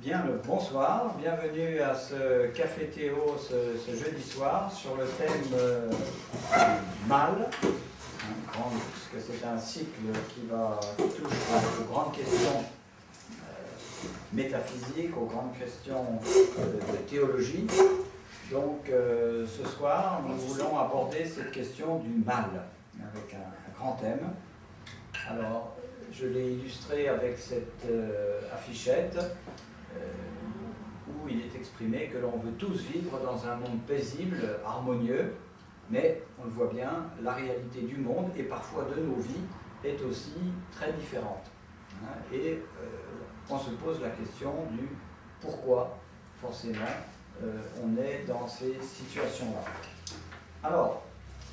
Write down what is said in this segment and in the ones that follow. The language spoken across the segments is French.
Bien le bonsoir, bienvenue à ce Café Théo ce jeudi soir sur le thème du mal, puisque c'est un cycle qui touche aux grandes questions métaphysiques, aux grandes questions de théologie. Donc ce soir, nous voulons aborder cette question du mal, avec un grand thème. Alors, je l'ai illustré avec cette affichette, où il est exprimé que l'on veut tous vivre dans un monde paisible, harmonieux, mais on le voit bien, la réalité du monde et parfois de nos vies est aussi très différente. Et on se pose la question du pourquoi, forcément, on est dans ces situations-là. Alors,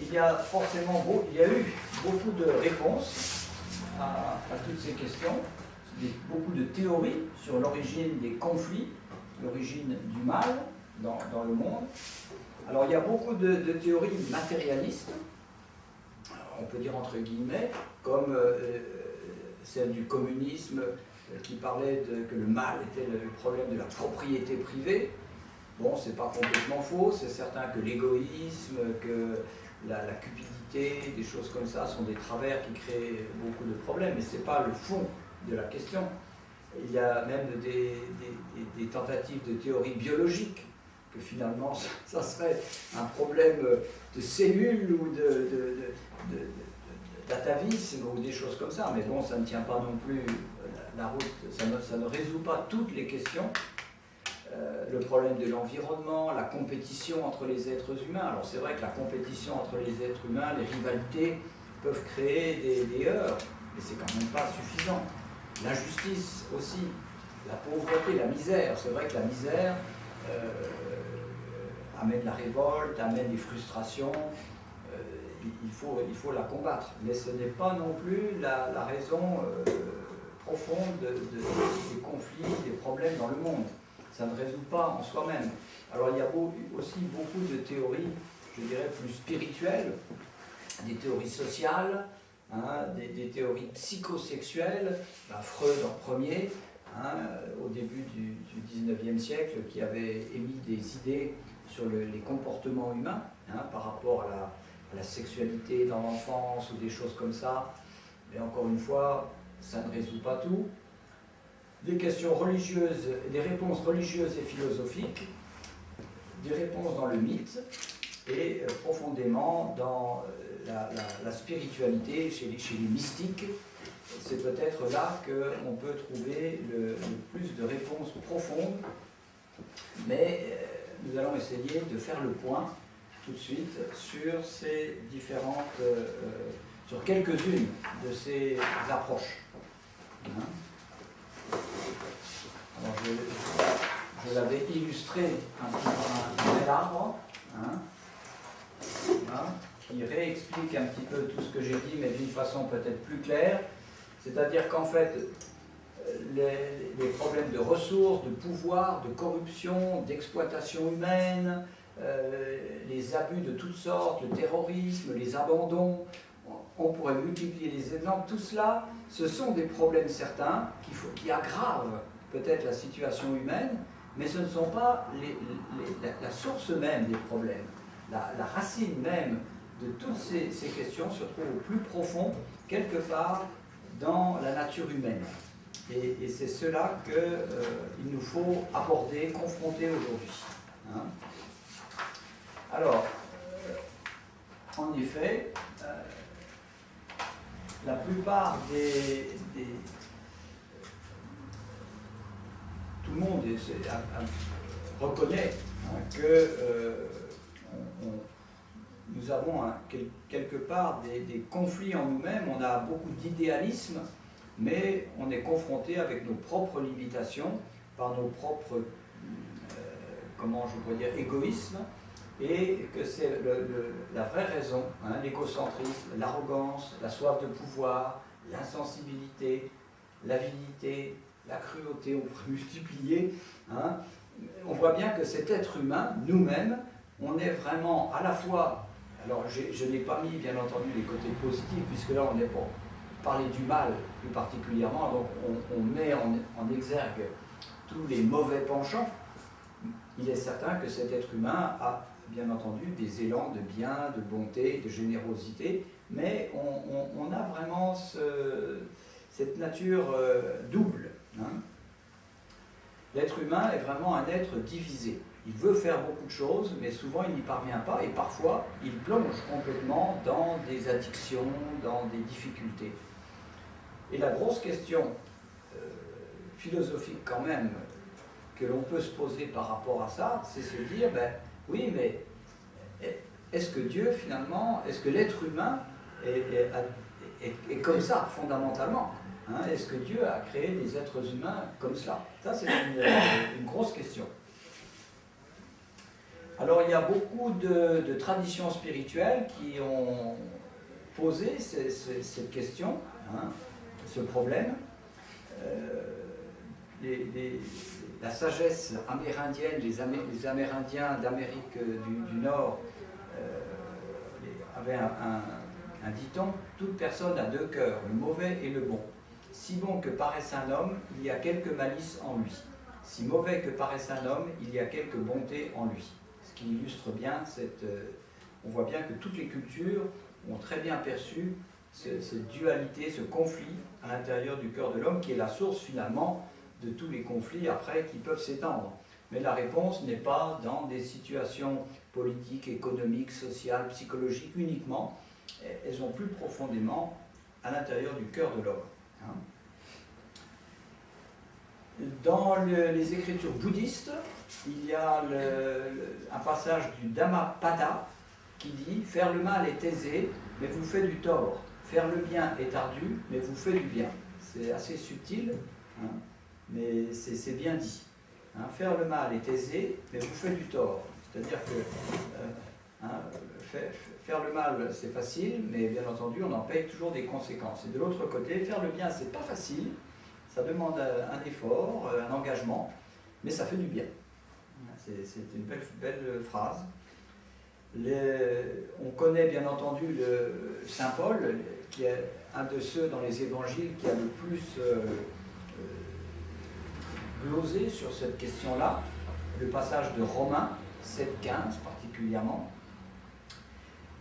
il y a eu beaucoup de réponses à toutes ces questions, beaucoup de théories sur l'origine des conflits, l'origine du mal dans le monde. Alors il y a beaucoup de théories matérialistes, on peut dire entre guillemets, comme celle du communisme qui parlait que le mal était le problème de la propriété privée. Bon, c'est pas complètement faux, c'est certain que l'égoïsme, que la cupidité, des choses comme ça sont des travers qui créent beaucoup de problèmes, mais ce n'est pas le fond de la question. Il y a même des tentatives de théorie biologique, que finalement ça serait un problème de cellules ou d'atavisme ou des choses comme ça, mais bon, ça ne tient pas non plus la route, ça ne résout pas toutes les questions. Le problème de l'environnement, la compétition entre les êtres humains. Alors c'est vrai que la compétition entre les êtres humains, les rivalités peuvent créer des heurts, mais c'est quand même pas suffisant. L'injustice aussi, la pauvreté, la misère. C'est vrai que la misère amène la révolte, amène les frustrations. Il faut la combattre, mais ce n'est pas non plus la raison profonde des conflits, des problèmes dans le monde. Ça ne résout pas en soi-même. Alors il y a aussi beaucoup de théories, je dirais, plus spirituelles, des théories sociales, des théories psychosexuelles, Freud en premier, au début du 19e siècle, qui avait émis des idées sur les comportements humains, par rapport à la sexualité dans l'enfance ou des choses comme ça. Mais encore une fois, ça ne résout pas tout. Des questions religieuses, des réponses religieuses et philosophiques, des réponses dans le mythe et profondément dans la spiritualité chez les mystiques. C'est peut-être là qu'on peut trouver le plus de réponses profondes, mais nous allons essayer de faire le point tout de suite sur ces différentes, sur quelques-unes de ces approches. Alors je l'avais illustré un petit peu un bel arbre, qui réexplique un petit peu tout ce que j'ai dit, mais d'une façon peut-être plus claire. C'est-à-dire qu'en fait, les problèmes de ressources, de pouvoir, de corruption, d'exploitation humaine, les abus de toutes sortes, le terrorisme, les abandons, on pourrait multiplier les exemples. Tout cela, ce sont des problèmes certains qui aggravent peut-être la situation humaine, mais ce ne sont pas la source même des problèmes. La racine même de toutes ces questions se trouve au plus profond, quelque part dans la nature humaine. Et c'est cela qu'il nous faut aborder, confronter aujourd'hui. Alors, en effet, la plupart tout le monde reconnaît que nous avons quelque part des conflits en nous-mêmes, on a beaucoup d'idéalisme, mais on est confronté avec nos propres limitations, par nos propres, comment je pourrais dire, égoïsmes, et que c'est la vraie raison, l'égocentrisme, l'arrogance, la soif de pouvoir, l'insensibilité, l'avidité, la cruauté, on pourrait multiplier. On voit bien que cet être humain, nous-mêmes, on est vraiment à la fois, alors je n'ai pas mis bien entendu les côtés positifs, puisque là on est parler du mal plus particulièrement, donc on met en exergue tous les mauvais penchants, il est certain que cet être humain a bien entendu des élans de bien, de bonté, de générosité, mais on a vraiment cette nature double. Hein. L'être humain est vraiment un être divisé. Il veut faire beaucoup de choses, mais souvent il n'y parvient pas, et parfois il plonge complètement dans des addictions, dans des difficultés. Et la grosse question philosophique quand même, que l'on peut se poser par rapport à ça, c'est se dire, ben oui, mais est-ce que Dieu finalement, est-ce que l'être humain est comme ça, fondamentalement, hein? Est-ce que Dieu a créé des êtres humains comme ça? Ça, c'est une grosse question. Alors, il y a beaucoup de traditions spirituelles qui ont posé cette question, hein, ce problème. La sagesse amérindienne, les Amérindiens d'Amérique du Nord avaient un dicton: toute personne a deux cœurs, le mauvais et le bon. Si bon que paraisse un homme, il y a quelque malice en lui. Si mauvais que paraisse un homme, il y a quelque bonté en lui. Ce qui illustre bien on voit bien que toutes les cultures ont très bien perçu cette dualité, ce conflit à l'intérieur du cœur de l'homme, qui est la source finalement de tous les conflits après qui peuvent s'étendre. Mais la réponse n'est pas dans des situations politiques, économiques, sociales, psychologiques uniquement. Elles ont plus profondément à l'intérieur du cœur de l'homme. Hein. Dans les écritures bouddhistes, il y a un passage du Dhammapada qui dit « Faire le mal est aisé, mais vous fait du tort. Faire le bien est ardu, mais vous fait du bien. » C'est assez subtil, hein, mais c'est bien dit. Hein, faire le mal est aisé, mais vous fait du tort. C'est-à-dire que faire le mal, c'est facile, mais bien entendu, on en paye toujours des conséquences. Et de l'autre côté, faire le bien, c'est pas facile. Ça demande un effort, un engagement, mais ça fait du bien. C'est une belle phrase. On connaît bien entendu le Saint Paul, qui est un de ceux dans les évangiles qui a le plus glosé sur cette question-là. Le passage de Romains 7,15 particulièrement,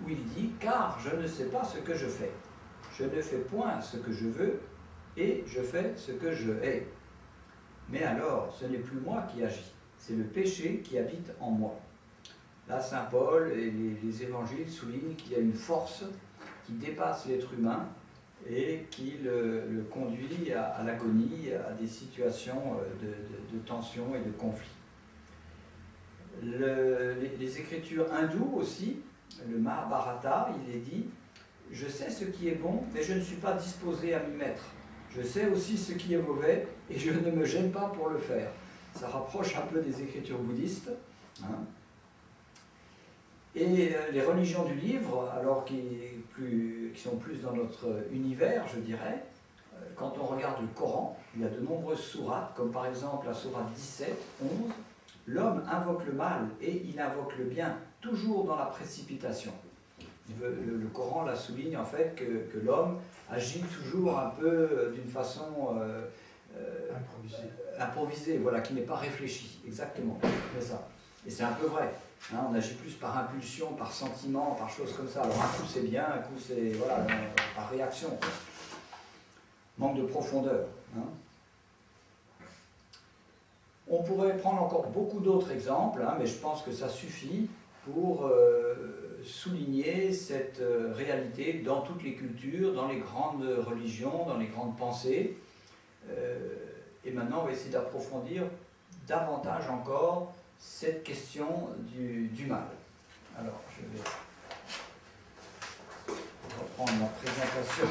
où il dit « Car je ne sais pas ce que je fais. Je ne fais point ce que je veux, et je fais ce que je hais. Mais alors, ce n'est plus moi qui agis, c'est le péché qui habite en moi. » Là, Saint Paul et les évangiles soulignent qu'il y a une force qui dépasse l'être humain et qui le conduit à l'agonie, à des situations de tension et de conflit. Les écritures hindoues aussi, le Mahabharata, il est dit « Je sais ce qui est bon, mais je ne suis pas disposé à m'y mettre. Je sais aussi ce qui est mauvais, et je ne me gêne pas pour le faire. » Ça rapproche un peu des écritures bouddhistes. Hein. Et les religions du livre, alors qui sont plus dans notre univers, je dirais, quand on regarde le Coran, il y a de nombreuses sourates, comme par exemple la sourate 17, 11, « L'homme invoque le mal et il invoque le bien, toujours dans la précipitation. » Le Coran la souligne en fait que l'homme agit toujours un peu d'une façon improvisée, voilà, qui n'est pas réfléchie, exactement, c'est ça. Et c'est un peu vrai, hein, on agit plus par impulsion, par sentiment, par choses comme ça. Alors un coup c'est bien, un coup c'est, voilà, par réaction. Manque de profondeur. Hein. On pourrait prendre encore beaucoup d'autres exemples, hein, mais je pense que ça suffit pour souligner cette réalité dans toutes les cultures, dans les grandes religions, dans les grandes pensées. Et maintenant, on va essayer d'approfondir davantage encore cette question du mal. Alors, je vais reprendre ma présentation.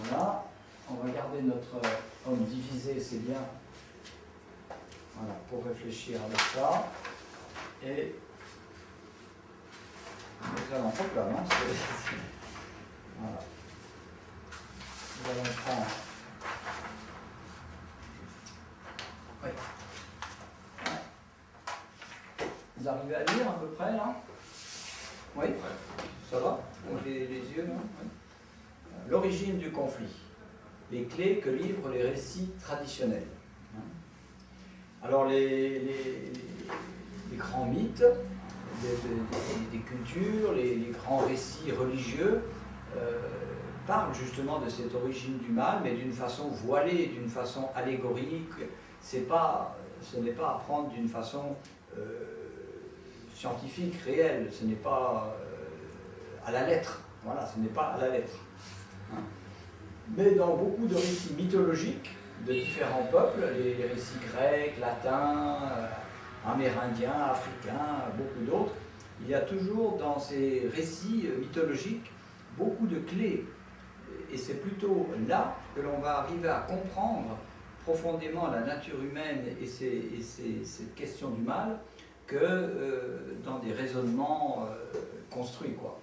Voilà. On va garder notre homme divisé, c'est bien. Voilà, pour réfléchir avec ça. Et nous allons hop là, non, voilà. Nous allons prendre. Oui. Vous arrivez à lire à peu près là? Oui. Ça va? Les yeux là? Oui. L'origine du conflit. Les clés que livrent les récits traditionnels. Alors les grands mythes des cultures, les grands récits religieux parlent justement de cette origine du mal, mais d'une façon voilée, d'une façon allégorique. Ce n'est pas à prendre d'une façon scientifique, réelle, ce n'est pas à la lettre. Voilà, ce n'est pas à la lettre. Hein. Mais dans beaucoup de récits mythologiques de différents peuples, les récits grecs, latins, amérindiens, africains, beaucoup d'autres, il y a toujours dans ces récits mythologiques beaucoup de clés. Et c'est plutôt là que l'on va arriver à comprendre profondément la nature humaine et cette question du mal que dans des raisonnements construits, quoi.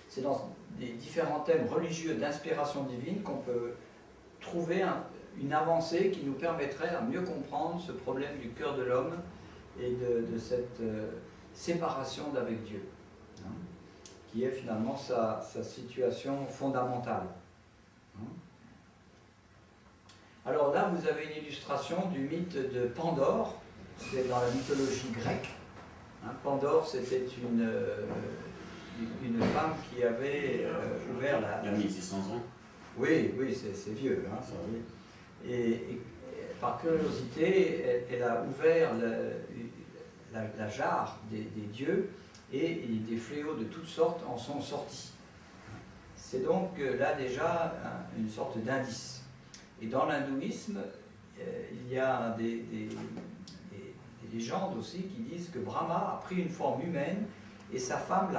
C'est dans des différents thèmes religieux d'inspiration divine qu'on peut trouver une avancée qui nous permettrait à mieux comprendre ce problème du cœur de l'homme et de cette séparation d'avec Dieu, hein, qui est finalement sa situation fondamentale. Hein. Alors là, vous avez une illustration du mythe de Pandore, c'est dans la mythologie grecque. Hein, Pandore, c'était une femme qui avait ouvert la... Il y a 1600 ans. Oui, c'est vieux. Hein, ça, oui. Et par curiosité, elle a ouvert la jarre des dieux et des fléaux de toutes sortes en sont sortis. C'est donc là déjà une sorte d'indice. Et dans l'hindouisme, il y a des légendes aussi qui disent que Brahma a pris une forme humaine et sa femme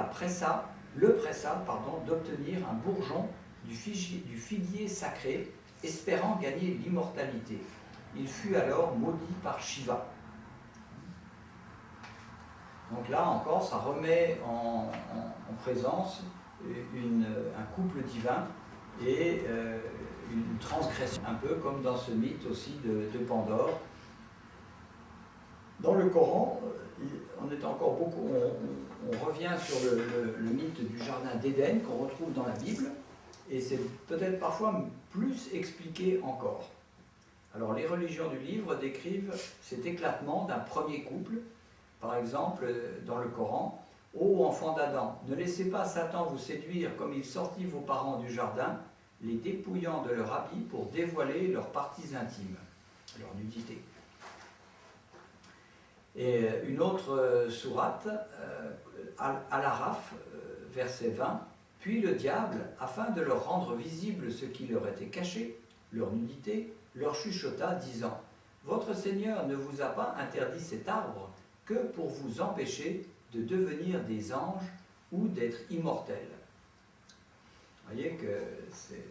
le pressa d'obtenir un bourgeon du figuier sacré, espérant gagner l'immortalité. Il fut alors maudit par Shiva. Donc là encore, ça remet en présence un couple divin et une transgression, un peu comme dans ce mythe aussi de Pandore. Dans le Coran, on est encore beaucoup, on revient sur le mythe du jardin d'Éden qu'on retrouve dans la Bible, et c'est peut-être parfois plus expliqué encore. Alors les religions du livre décrivent cet éclatement d'un premier couple, par exemple dans le Coran, « Ô enfants d'Adam, ne laissez pas Satan vous séduire comme il sortit vos parents du jardin, les dépouillant de leur habit pour dévoiler leurs parties intimes, leur nudité. » Et une autre sourate, Al-Araf, verset 20, « Puis le diable, afin de leur rendre visible ce qui leur était caché, leur nudité, leur chuchota, disant, « Votre Seigneur ne vous a pas interdit cet arbre que pour vous empêcher de devenir des anges ou d'être immortels. » Vous voyez que c'est...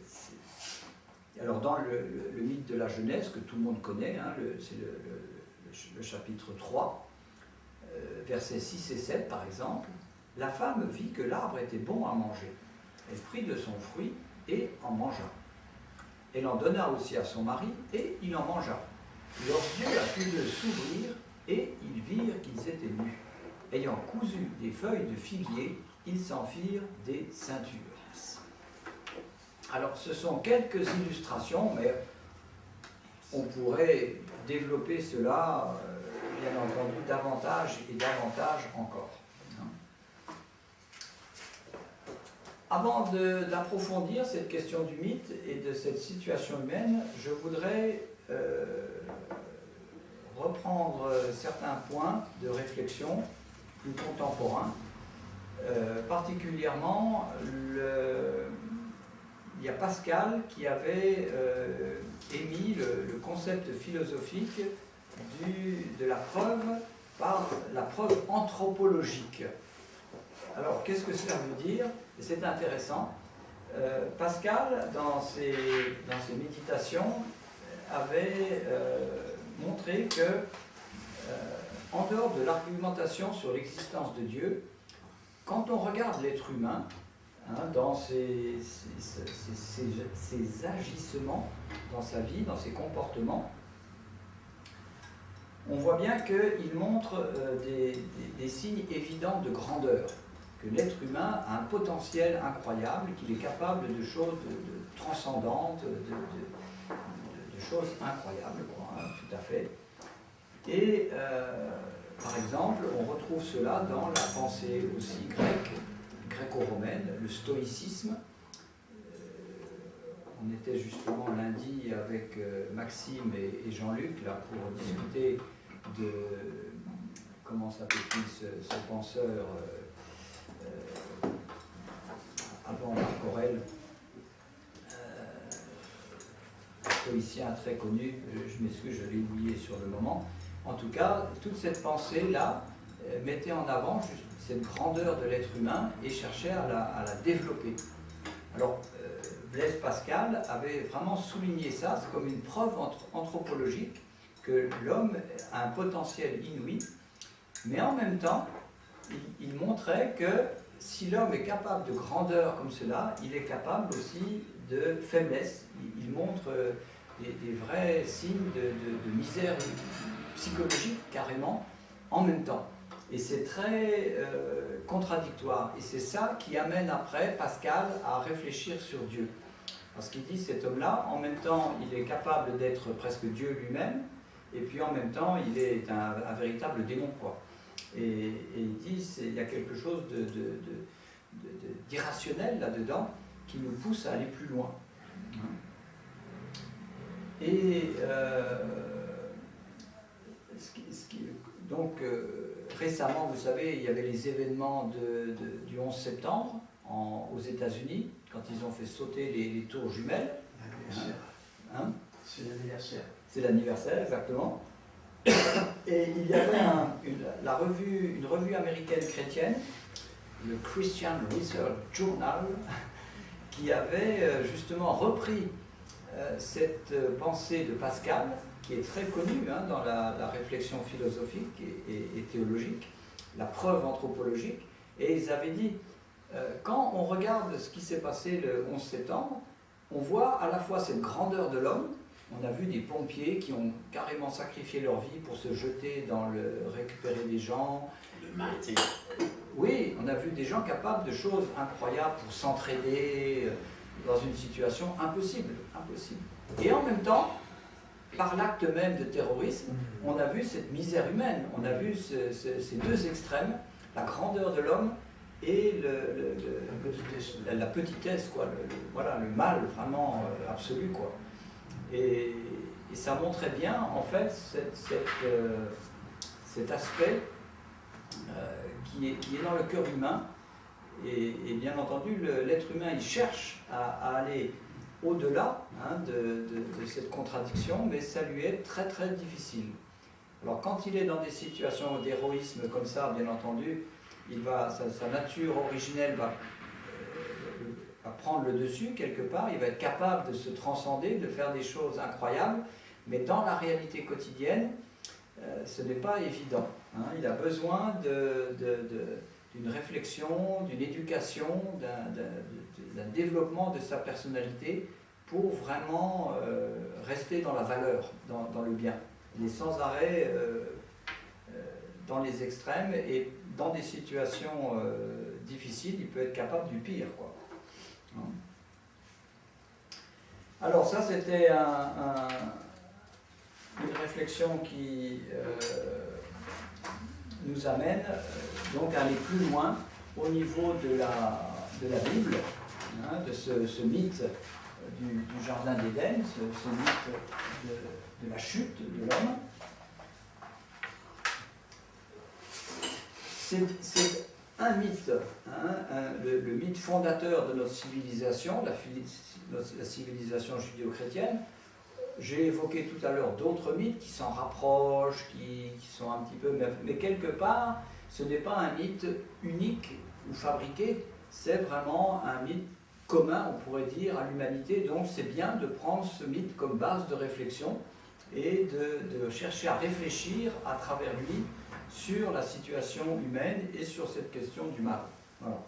Alors dans le mythe de la Genèse, que tout le monde connaît, hein, c'est le chapitre 3, versets 6 et 7 par exemple, la femme vit que l'arbre était bon à manger. Elle prit de son fruit et en mangea. Elle en donna aussi à son mari et il en mangea. Leurs yeux accusèrent s'ouvrir et ils virent qu'ils étaient nus. Ayant cousu des feuilles de figuier, ils s'en firent des ceintures. Alors ce sont quelques illustrations, mais on pourrait développer cela, bien entendu, davantage et davantage encore. Avant d'approfondir cette question du mythe et de cette situation humaine, je voudrais reprendre certains points de réflexion plus contemporains. Particulièrement, il y a Pascal qui avait émis le concept philosophique de la preuve par la preuve anthropologique. Alors, qu'est-ce que cela veut dire? C'est intéressant. Pascal, dans ses méditations, avait montré que, en dehors de l'argumentation sur l'existence de Dieu, quand on regarde l'être humain, hein, dans ses agissements, dans sa vie, dans ses comportements, on voit bien qu'il montre des signes évidents de grandeur, que l'être humain a un potentiel incroyable, qu'il est capable de choses transcendantes, de choses incroyables, quoi, hein, tout à fait. Et par exemple, on retrouve cela dans la pensée aussi grecque, gréco-romaine, le stoïcisme. On était justement lundi avec Maxime et Jean-Luc là pour discuter de comment s'appelle-t-il ce penseur avant Marc Aurèle, stoïcien très connu, je m'excuse, je l'ai oublié sur le moment. En tout cas, toute cette pensée-là mettait en avant juste cette grandeur de l'être humain et cherchait à la développer. Alors, Blaise Pascal avait vraiment souligné ça comme une preuve anthropologique que l'homme a un potentiel inouï, mais en même temps, il montrait que si l'homme est capable de grandeur comme cela, il est capable aussi de faiblesse. Il montre des vrais signes de misère psychologique carrément en même temps. Et c'est très contradictoire. Et c'est ça qui amène après Pascal à réfléchir sur Dieu. Parce qu'il dit, cet homme-là, en même temps, il est capable d'être presque Dieu lui-même, et puis en même temps, il est un véritable démon, quoi. Et il dit, il y a quelque chose d'irrationnel là-dedans qui nous pousse à aller plus loin. Et donc, récemment, vous savez, il y avait les événements du 11 septembre aux États-Unis, quand ils ont fait sauter les tours jumelles. Hein? C'est l'anniversaire. C'est l'anniversaire, exactement. Et il y avait une revue américaine chrétienne, le Christian Research Journal, qui avait justement repris cette pensée de Pascal, qui est très connue dans la réflexion philosophique et théologique, la preuve anthropologique, et ils avaient dit, quand on regarde ce qui s'est passé le 11 septembre, on voit à la fois cette grandeur de l'homme. On a vu des pompiers qui ont carrément sacrifié leur vie pour se jeter dans récupérer des gens. Le martyr. Oui, on a vu des gens capables de choses incroyables pour s'entraider dans une situation impossible. Et en même temps, par l'acte même de terrorisme, on a vu cette misère humaine. On a vu ces deux extrêmes, la grandeur de l'homme et la petitesse, quoi, voilà, le mal vraiment absolu, quoi. Et ça montrait bien, en fait, cet aspect qui est dans le cœur humain. Et bien entendu, l'être humain, il cherche à aller au-delà de cette contradiction, mais ça lui est très très difficile. Alors quand il est dans des situations d'héroïsme comme ça, bien entendu, sa nature originelle va prendre le dessus quelque part, il va être capable de se transcender, de faire des choses incroyables, mais dans la réalité quotidienne, ce n'est pas évident. Il a besoin d'une réflexion, d'une éducation, d'un développement de sa personnalité pour vraiment rester dans la valeur, dans le bien. Il est sans arrêt dans les extrêmes et dans des situations difficiles, il peut être capable du pire, quoi. Alors ça, c'était une réflexion qui nous amène donc à aller plus loin au niveau de la Bible, de ce mythe du Jardin d'Éden, ce mythe de la chute de l'homme. C'est un mythe, le mythe fondateur de notre civilisation, la civilisation judéo-chrétienne. J'ai évoqué tout à l'heure d'autres mythes qui s'en rapprochent, qui sont un petit peu... Mais quelque part, ce n'est pas un mythe unique ou fabriqué, c'est vraiment un mythe commun, on pourrait dire, à l'humanité. Donc c'est bien de prendre ce mythe comme base de réflexion et de chercher à réfléchir à travers lui sur la situation humaine et sur cette question du mal. Voilà.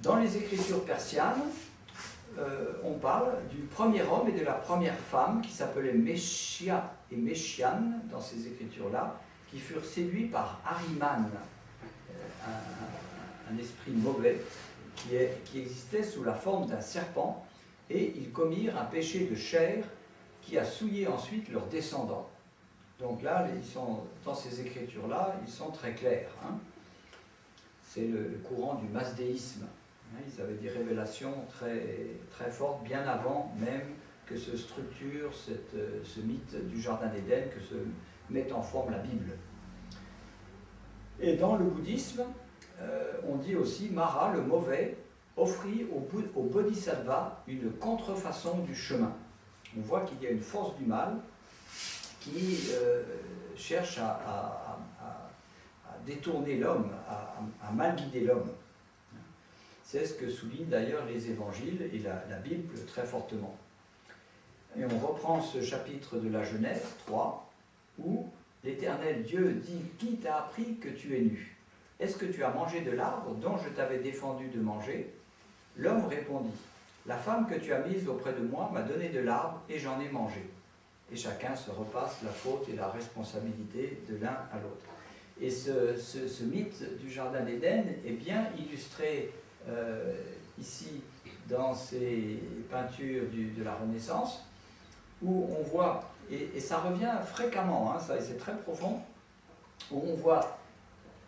Dans les écritures persianes, on parle du premier homme et de la première femme qui s'appelaient Meshia et Meshian dans ces écritures-là, qui furent séduits par Ahriman, un esprit mauvais qui existait sous la forme d'un serpent, et ils commirent un péché de chair qui a souillé ensuite leurs descendants. Donc là, dans ces écritures-là, ils sont très clairs. Hein. C'est le courant du masdéisme. Hein. Ils avaient des révélations très, très fortes, bien avant même que se structure ce mythe du Jardin d'Éden, que se mette en forme la Bible. Et dans le bouddhisme, on dit aussi Mara, le mauvais, offrit au bodhisattva une contrefaçon du chemin. On voit qu'il y a une force du mal qui cherche à détourner l'homme, à mal guider l'homme. C'est ce que soulignent d'ailleurs les évangiles et la Bible très fortement. Et on reprend ce chapitre de la Genèse 3, où l'Éternel Dieu dit « Qui t'a appris que tu es nu? Est-ce que tu as mangé de l'arbre dont je t'avais défendu de manger ?» L'homme répondit « La femme que tu as mise auprès de moi m'a donné de l'arbre et j'en ai mangé. » Et chacun se repasse la faute et la responsabilité de l'un à l'autre. Et ce mythe du Jardin d'Éden est bien illustré ici dans ces peintures de la Renaissance, où on voit, et ça revient fréquemment, hein, c'est très profond, où on voit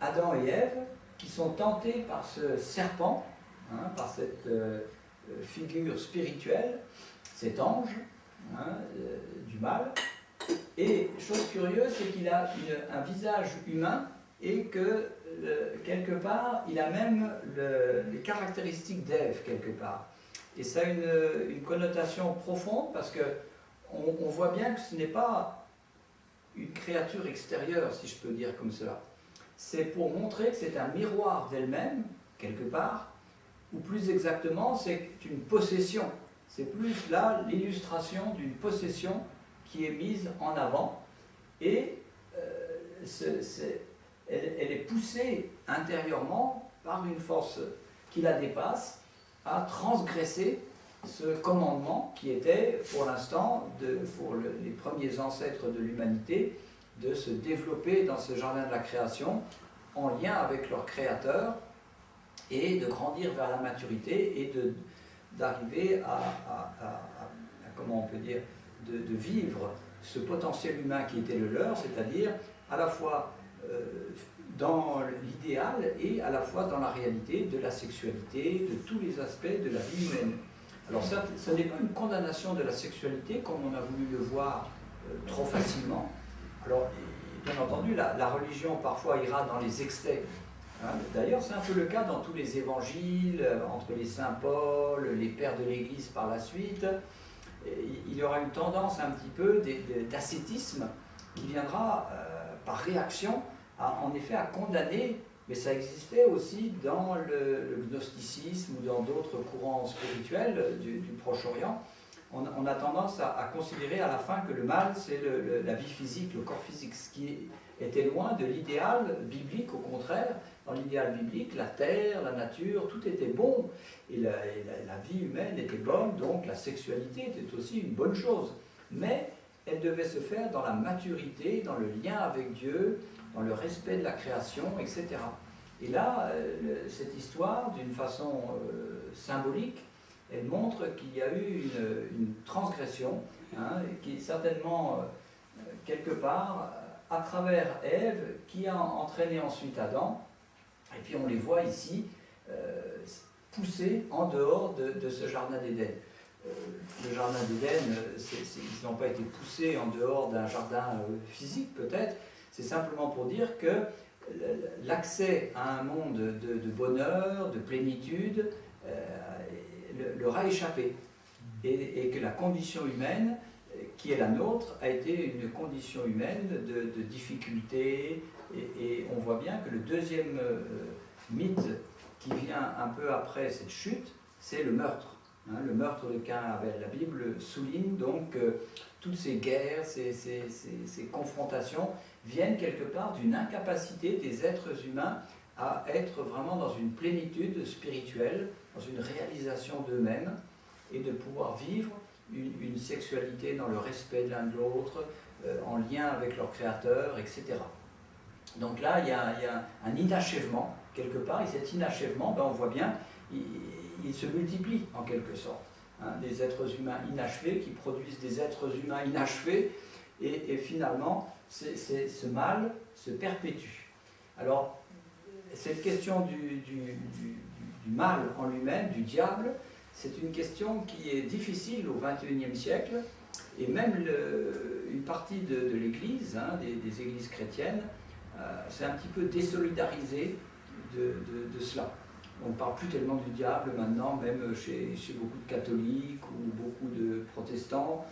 Adam et Ève qui sont tentés par ce serpent, hein, par cette figure spirituelle, cet ange du mal. Et chose curieuse, c'est qu'il a un visage humain et que quelque part, il a même les caractéristiques d'Ève quelque part. Et ça a une connotation profonde parce que on voit bien que ce n'est pas une créature extérieure, si je peux dire comme cela. C'est pour montrer que c'est un miroir d'elle-même, quelque part, ou plus exactement, c'est une possession. C'est plus là l'illustration d'une possession qui est mise en avant, et elle est poussée intérieurement par une force qui la dépasse à transgresser ce commandement qui était, pour l'instant, pour les premiers ancêtres de l'humanité, de se développer dans ce jardin de la création en lien avec leur créateur et de grandir vers la maturité et d'arriver comment on peut dire, de vivre ce potentiel humain qui était le leur, c'est-à-dire à la fois dans l'idéal et à la fois dans la réalité de la sexualité, de tous les aspects de la vie humaine. Alors ça, ce n'est pas une condamnation de la sexualité comme on a voulu le voir trop facilement. Alors, bien entendu, la religion parfois ira dans les excès. Hein. D'ailleurs, c'est un peu le cas dans tous les évangiles, entre les saints Paul, les pères de l'Église par la suite. Il y aura une tendance un petit peu d'ascétisme qui viendra par réaction, en effet, à condamner, mais ça existait aussi dans le gnosticisme ou dans d'autres courants spirituels du Proche-Orient. On a tendance à considérer à la fin que le mal, c'est la vie physique, le corps physique, ce qui était loin de l'idéal biblique. Au contraire, dans l'idéal biblique, la terre, la nature, tout était bon, et la vie humaine était bonne, donc la sexualité était aussi une bonne chose. Mais elle devait se faire dans la maturité, dans le lien avec Dieu, dans le respect de la création, etc. Et là, cette histoire, d'une façon symbolique, elle montre qu'il y a eu une transgression, hein, qui certainement, quelque part, à travers Ève, qui a entraîné ensuite Adam, et puis on les voit ici, poussés en dehors de ce jardin d'Éden. Le jardin d'Éden, ils n'ont pas été poussés en dehors d'un jardin physique peut-être, c'est simplement pour dire que l'accès à un monde de bonheur, de plénitude, leur a échappé. Et que la condition humaine, qui est la nôtre, a été une condition humaine de difficulté. Et on voit bien que le deuxième mythe qui vient un peu après cette chute, c'est le meurtre. Hein, le meurtre de Caïn et Abel. La Bible souligne donc toutes ces guerres, ces confrontations viennent quelque part d'une incapacité des êtres humains à être vraiment dans une plénitude spirituelle, dans une réalisation d'eux-mêmes, et de pouvoir vivre une sexualité dans le respect de l'un de l'autre, en lien avec leur créateur, etc. Donc là, il y a un inachèvement, quelque part, et cet inachèvement, ben, on voit bien, il se multiplie en quelque sorte. hein, des êtres humains inachevés qui produisent des êtres humains inachevés, et finalement, ce mal se perpétue. Alors, cette question du mal en lui-même, du diable, c'est une question qui est difficile au XXIe siècle, et même une partie de l'Église, hein, des églises chrétiennes, s'est un petit peu désolidarisée de cela. On ne parle plus tellement du diable maintenant, même chez beaucoup de catholiques ou beaucoup de protestants.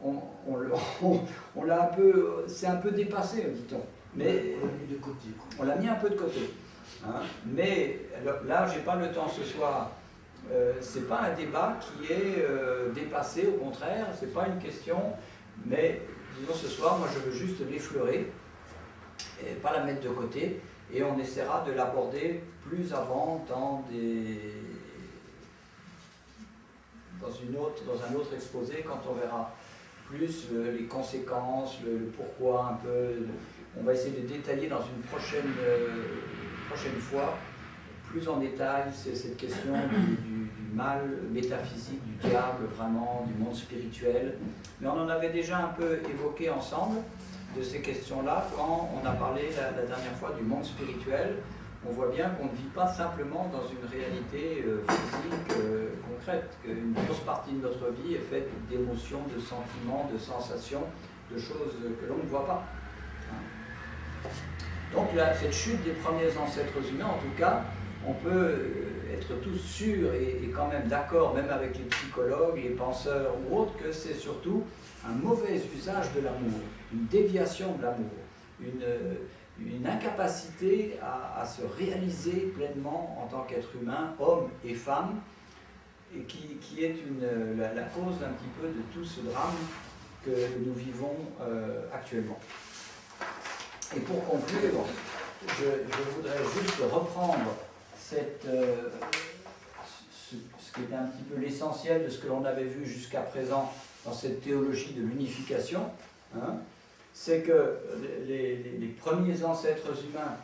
On l'a un peu, c'est un peu dépassé, dit-on. Mais on l'a mis de côté. On l'a mis un peu de côté. Hein. Mais là, j'ai pas le temps ce soir. C'est pas un débat qui est dépassé, au contraire, c'est pas une question. Mais disons ce soir, moi, je veux juste l'effleurer et pas la mettre de côté. Et on essaiera de l'aborder plus avant dans un autre exposé, quand on verra plus les conséquences, le pourquoi un peu. On va essayer de détailler dans une prochaine fois, plus en détail, cette question du mal métaphysique, du diable vraiment, du monde spirituel. Mais on en avait déjà un peu évoqué ensemble de ces questions-là quand on a parlé la dernière fois du monde spirituel. On voit bien qu'on ne vit pas simplement dans une réalité physique concrète, qu'une grosse partie de notre vie est faite d'émotions, de sentiments, de sensations, de choses que l'on ne voit pas. Donc cette chute des premiers ancêtres humains, en tout cas, on peut être tous sûrs et quand même d'accord, même avec les psychologues, les penseurs ou autres, que c'est surtout un mauvais usage de l'amour, une déviation de l'amour, une incapacité à se réaliser pleinement en tant qu'être humain, homme et femme, et qui est la cause un petit peu de tout ce drame que nous vivons actuellement. Et pour conclure, je voudrais juste reprendre ce qui est un petit peu l'essentiel de ce que l'on avait vu jusqu'à présent dans cette théologie de l'unification. Hein, c'est que les premiers ancêtres humains,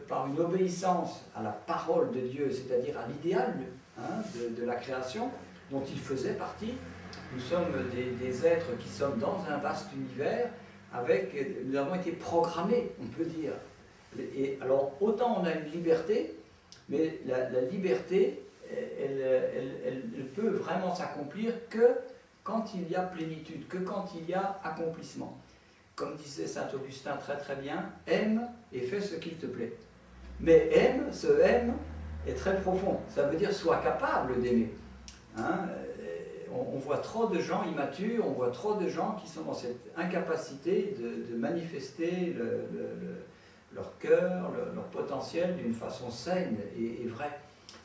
par une obéissance à la parole de Dieu, c'est-à-dire à l'idéal de la création, dont ils faisaient partie, nous sommes des êtres qui sommes dans un vaste univers, nous avons été programmés, on peut dire. Et alors, autant on a une liberté, mais la liberté, elle peut vraiment s'accomplir que quand il y a plénitude, que quand il y a accomplissement. Comme disait saint Augustin très très bien, aime et fais ce qu'il te plaît. Mais ce aime est très profond. Ça veut dire sois capable d'aimer. Hein, on voit trop de gens immatures, on voit trop de gens qui sont dans cette incapacité de manifester leur cœur, leur potentiel d'une façon saine et vraie.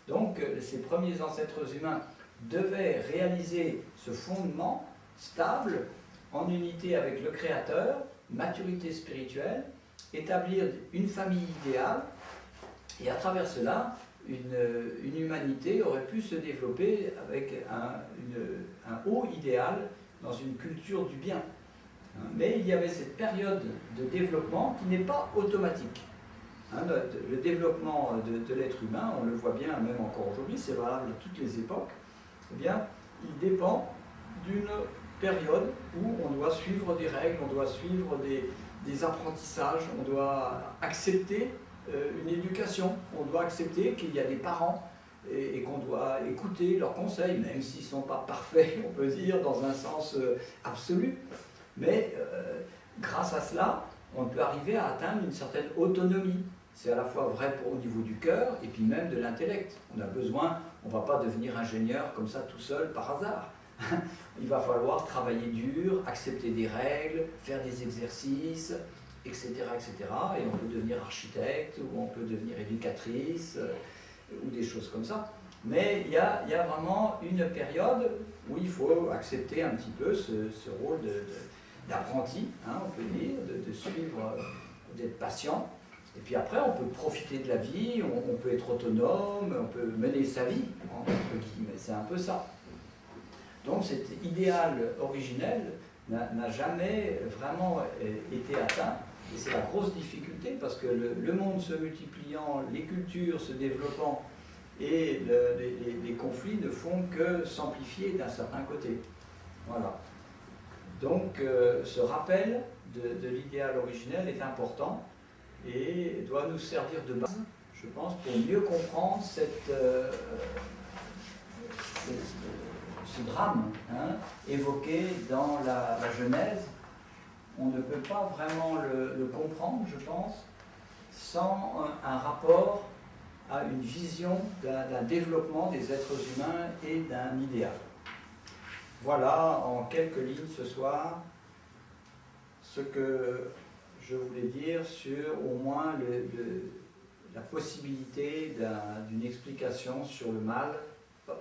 Donc, ces premiers ancêtres humains devaient réaliser ce fondement stable, en unité avec le Créateur, maturité spirituelle, établir une famille idéale, et à travers cela, une humanité aurait pu se développer avec un haut idéal dans une culture du bien. Mais il y avait cette période de développement qui n'est pas automatique. Le développement de l'être humain, on le voit bien même encore aujourd'hui, c'est valable à toutes les époques, eh bien, il dépend d'une période où on doit suivre des règles, on doit suivre des apprentissages, on doit accepter une éducation, on doit accepter qu'il y a des parents et qu'on doit écouter leurs conseils, même s'ils ne sont pas parfaits, on peut dire, dans un sens absolu. Mais grâce à cela, on peut arriver à atteindre une certaine autonomie. C'est à la fois vrai au niveau du cœur et puis même de l'intellect. On a besoin, on ne va pas devenir ingénieur comme ça tout seul par hasard. Il va falloir travailler dur, accepter des règles, faire des exercices, etc., etc. Et on peut devenir architecte, ou on peut devenir éducatrice, ou des choses comme ça. Mais il y a vraiment une période où il faut accepter un petit peu ce rôle d'apprenti, on peut dire, de suivre, d'être patient. Et puis après, on peut profiter de la vie, on peut être autonome, on peut mener sa vie, entre guillemets. C'est un peu ça. Donc cet idéal originel n'a jamais vraiment été atteint. Et c'est la grosse difficulté parce que le monde se multipliant, les cultures se développant, et les conflits ne font que s'amplifier d'un certain côté. Voilà. Donc ce rappel de l'idéal originel est important et doit nous servir de base, je pense, pour mieux comprendre ce drame évoqué dans la Genèse. On ne peut pas vraiment le comprendre, je pense, sans un rapport à une vision d'un développement des êtres humains et d'un idéal. Voilà en quelques lignes ce soir ce que je voulais dire sur au moins la possibilité d'une explication sur le mal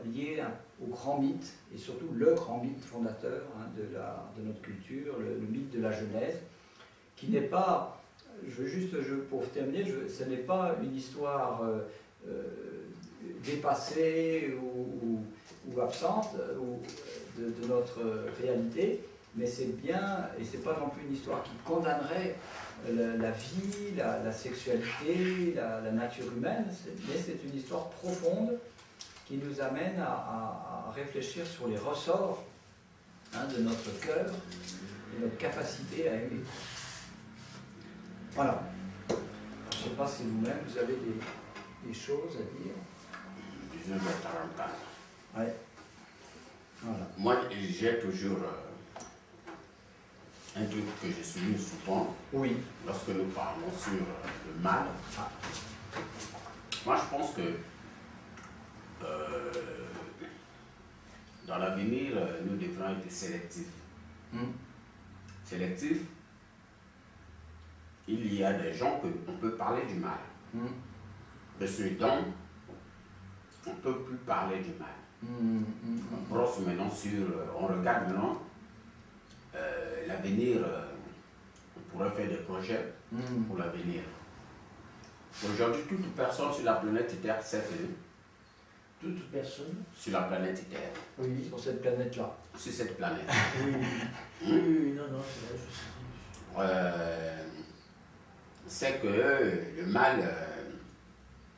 lié au grand mythe, et surtout le grand mythe fondateur de notre culture, le mythe de la Genèse, qui n'est pas, pour terminer, ce n'est pas une histoire dépassée ou absente de notre réalité, mais c'est bien, et c'est pas non plus une histoire qui condamnerait la vie, la sexualité, la nature humaine, mais c'est une histoire profonde qui nous amène à réfléchir sur les ressorts de notre cœur et notre capacité à aimer. Voilà. Je ne sais pas si vous-même vous avez des choses à dire. Je vais Tarantana. Ouais. Voilà. Moi, j'ai toujours un truc que je souligne souvent Oui. lorsque nous parlons sur le mal. Ah. Moi, je pense que dans l'avenir, nous devrons être sélectifs. Sélectifs, il y a des gens qu'on peut parler du mal. De ce dont on ne peut plus parler du mal. On brosse maintenant on regarde maintenant l'avenir, on pourrait faire des projets pour l'avenir. Aujourd'hui, toute personne sur la planète Terre sait que toute personne sur la planète Terre. Oui, sur cette planète-là. Sur cette planète. Oui, non, c'est vrai, c'est que le mal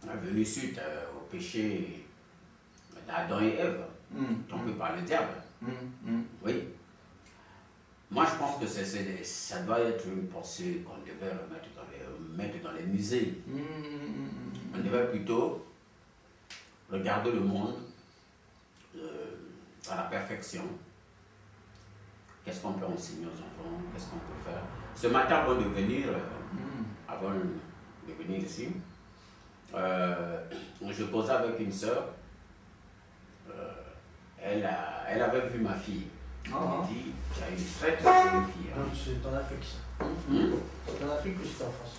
est venu suite au péché d'Adam et Ève, tombé par le diable. Oui. Moi, je pense que ça doit être une pensée qu'on devait mettre dans les musées. On devait plutôt regarder le monde à la perfection. Qu'est-ce qu'on peut enseigner aux enfants? Qu'est-ce qu'on peut faire? Ce matin, avant de venir ici, je causais avec une sœur. Elle avait vu ma fille. Elle m'a dit, tu as une très très jolie fille. Non, c'est en Afrique ça. C'est en Afrique ou c'est en France?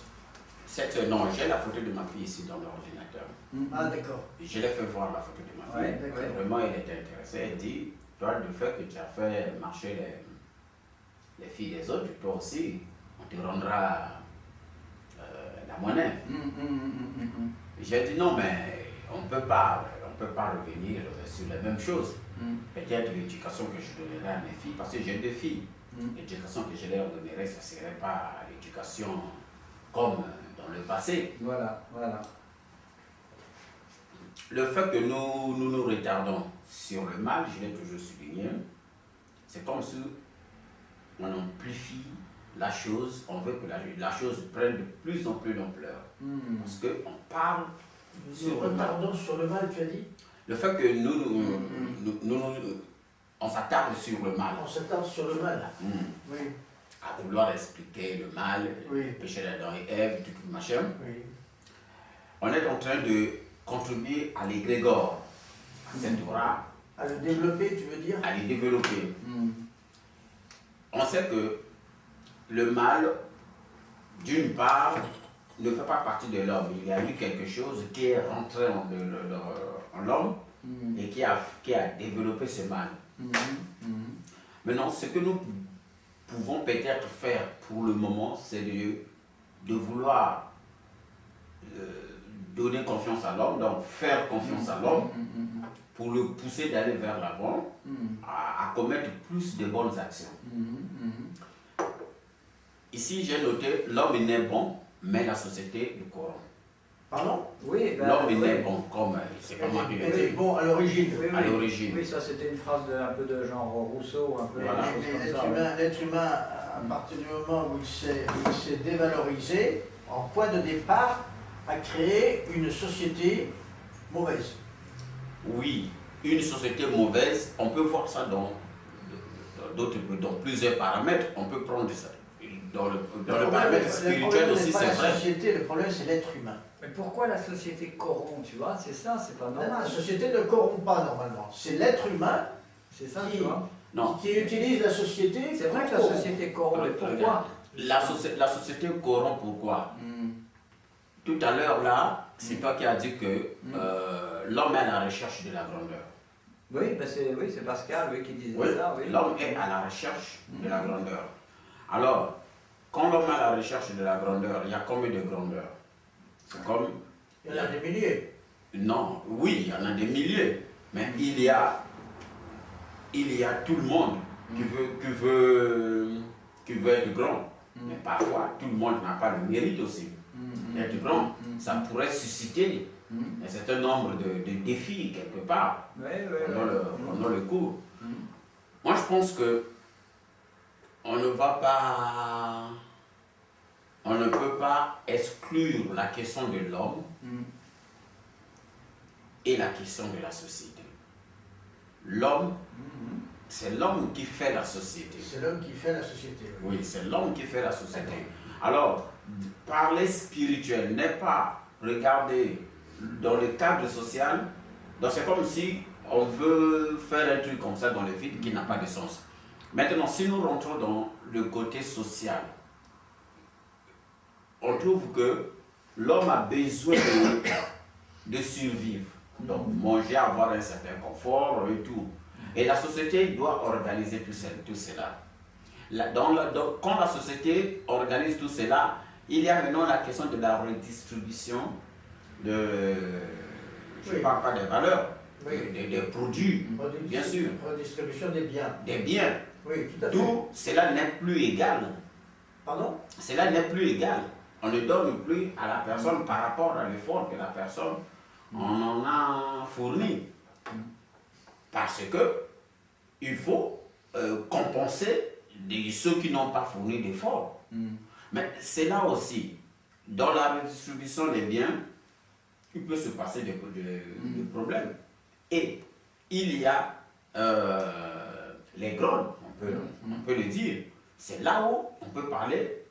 Non, j'ai la photo de ma fille ici dans l'ordinateur. Ah d'accord. Je l'ai fait voir la photo de ma fille. Ouais, vraiment, elle était intéressée. Elle dit, toi, le fait que tu as fait marcher les filles des autres, toi aussi, on te rendra la monnaie. J'ai dit non, mais on ne peut pas revenir sur les mêmes choses. Peut-être l'éducation que je donnerai à mes filles, parce que j'ai deux filles. L'éducation que je leur donnerai, ça ne serait pas l'éducation comme dans le passé. Voilà. Le fait que nous retardons sur le mal, je l'ai toujours souligné, c'est comme si on amplifie la chose, on veut que la chose prenne de plus en plus d'ampleur. Parce qu'on parle sur le mal. Pardon, sur le mal, tu as dit? Le fait que on s'attarde sur le mal. On s'attarde sur le mal. Oui. À vouloir expliquer le mal, oui. Le péché d'Adam et Ève, tout machin. Oui. On est en train de contribuer à l'égrégore, à cette aura. À le développer, tu veux dire? À les développer. On sait que le mal, d'une part, ne fait pas partie de l'homme. Il y a eu quelque chose qui est rentré en l'homme et qui a développé ce mal. Maintenant, ce que nous pouvons peut-être faire pour le moment, c'est de vouloir donner confiance à l'homme, donc faire confiance à l'homme pour le pousser d'aller vers l'avant, à commettre plus de bonnes actions. Ici, j'ai noté, l'homme est né bon, mais la société le corrompt. Pardon? Oui, ben, L'homme, il oui. est bon, comme c'est pas moi qui l'ai Oui, dit. bon, à l'origine. Oui, À l'origine. Oui, ça c'était une phrase un peu de genre Rousseau, un peu Voilà. des choses comme L'être ça. humain, l'être humain, à partir du moment où il s'est dévalorisé, en point de départ, a créé une société mauvaise. Oui, une société mauvaise, on peut voir ça dans plusieurs paramètres. On peut prendre ça. Dans le paramètre spirituel aussi, c'est vrai. La société, le problème, c'est l'être humain. Mais pourquoi la société corrompt, tu vois? C'est ça, c'est pas normal. La société ne corrompt pas normalement. C'est l'être humain C'est ça, qui- tu vois? Non. qui utilise la société. C'est vrai que la pour- société corrompt, mais pourquoi? La société corrompt pourquoi? Tout à l'heure, là, c'est toi qui as dit que l'homme est à la recherche de la grandeur. Oui, ben c'est Pascal qui disait Oui, ça. Oui. l'homme est à la recherche de la grandeur. Alors, quand l'homme est à la recherche de la grandeur, il y a combien de grandeur? C'est comme... Il y en a des milliers. Non, oui, il y en a des milliers, mais il y a tout le monde qui veut être grand. Mais parfois, tout le monde n'a pas le mérite aussi d'être grand. Ça pourrait susciter un certain nombre de défis quelque part pendant le cours. Moi, je pense que on ne peut pas exclure la question de l'homme et la question de la société. L'homme, c'est l'homme qui fait la société. C'est l'homme qui fait la société. Oui, c'est l'homme qui fait la société. Alors, parler spirituel n'est pas regarder dans le cadre social, donc c'est comme si on veut faire un truc comme ça dans le vide qui n'a pas de sens. Maintenant, si nous rentrons dans le côté social, on trouve que l'homme a besoin de survivre. Donc, manger, avoir un certain confort et tout. Et la société doit organiser tout cela. Quand la société organise tout cela, il y a maintenant la question de la redistribution je ne parle pas des valeurs, des produits, bien sûr. Redistribution des biens. Des biens. Oui, tout à fait. Tout cela n'est plus égal. Pardon? Cela n'est plus égal. On ne donne plus à la personne par rapport à l'effort que la personne en a fourni. Parce que il faut compenser ceux qui n'ont pas fourni d'efforts. Mais c'est là aussi, dans la redistribution des biens, il peut se passer des problèmes. Et il y a les grottes, on peut le dire. C'est là où on peut parler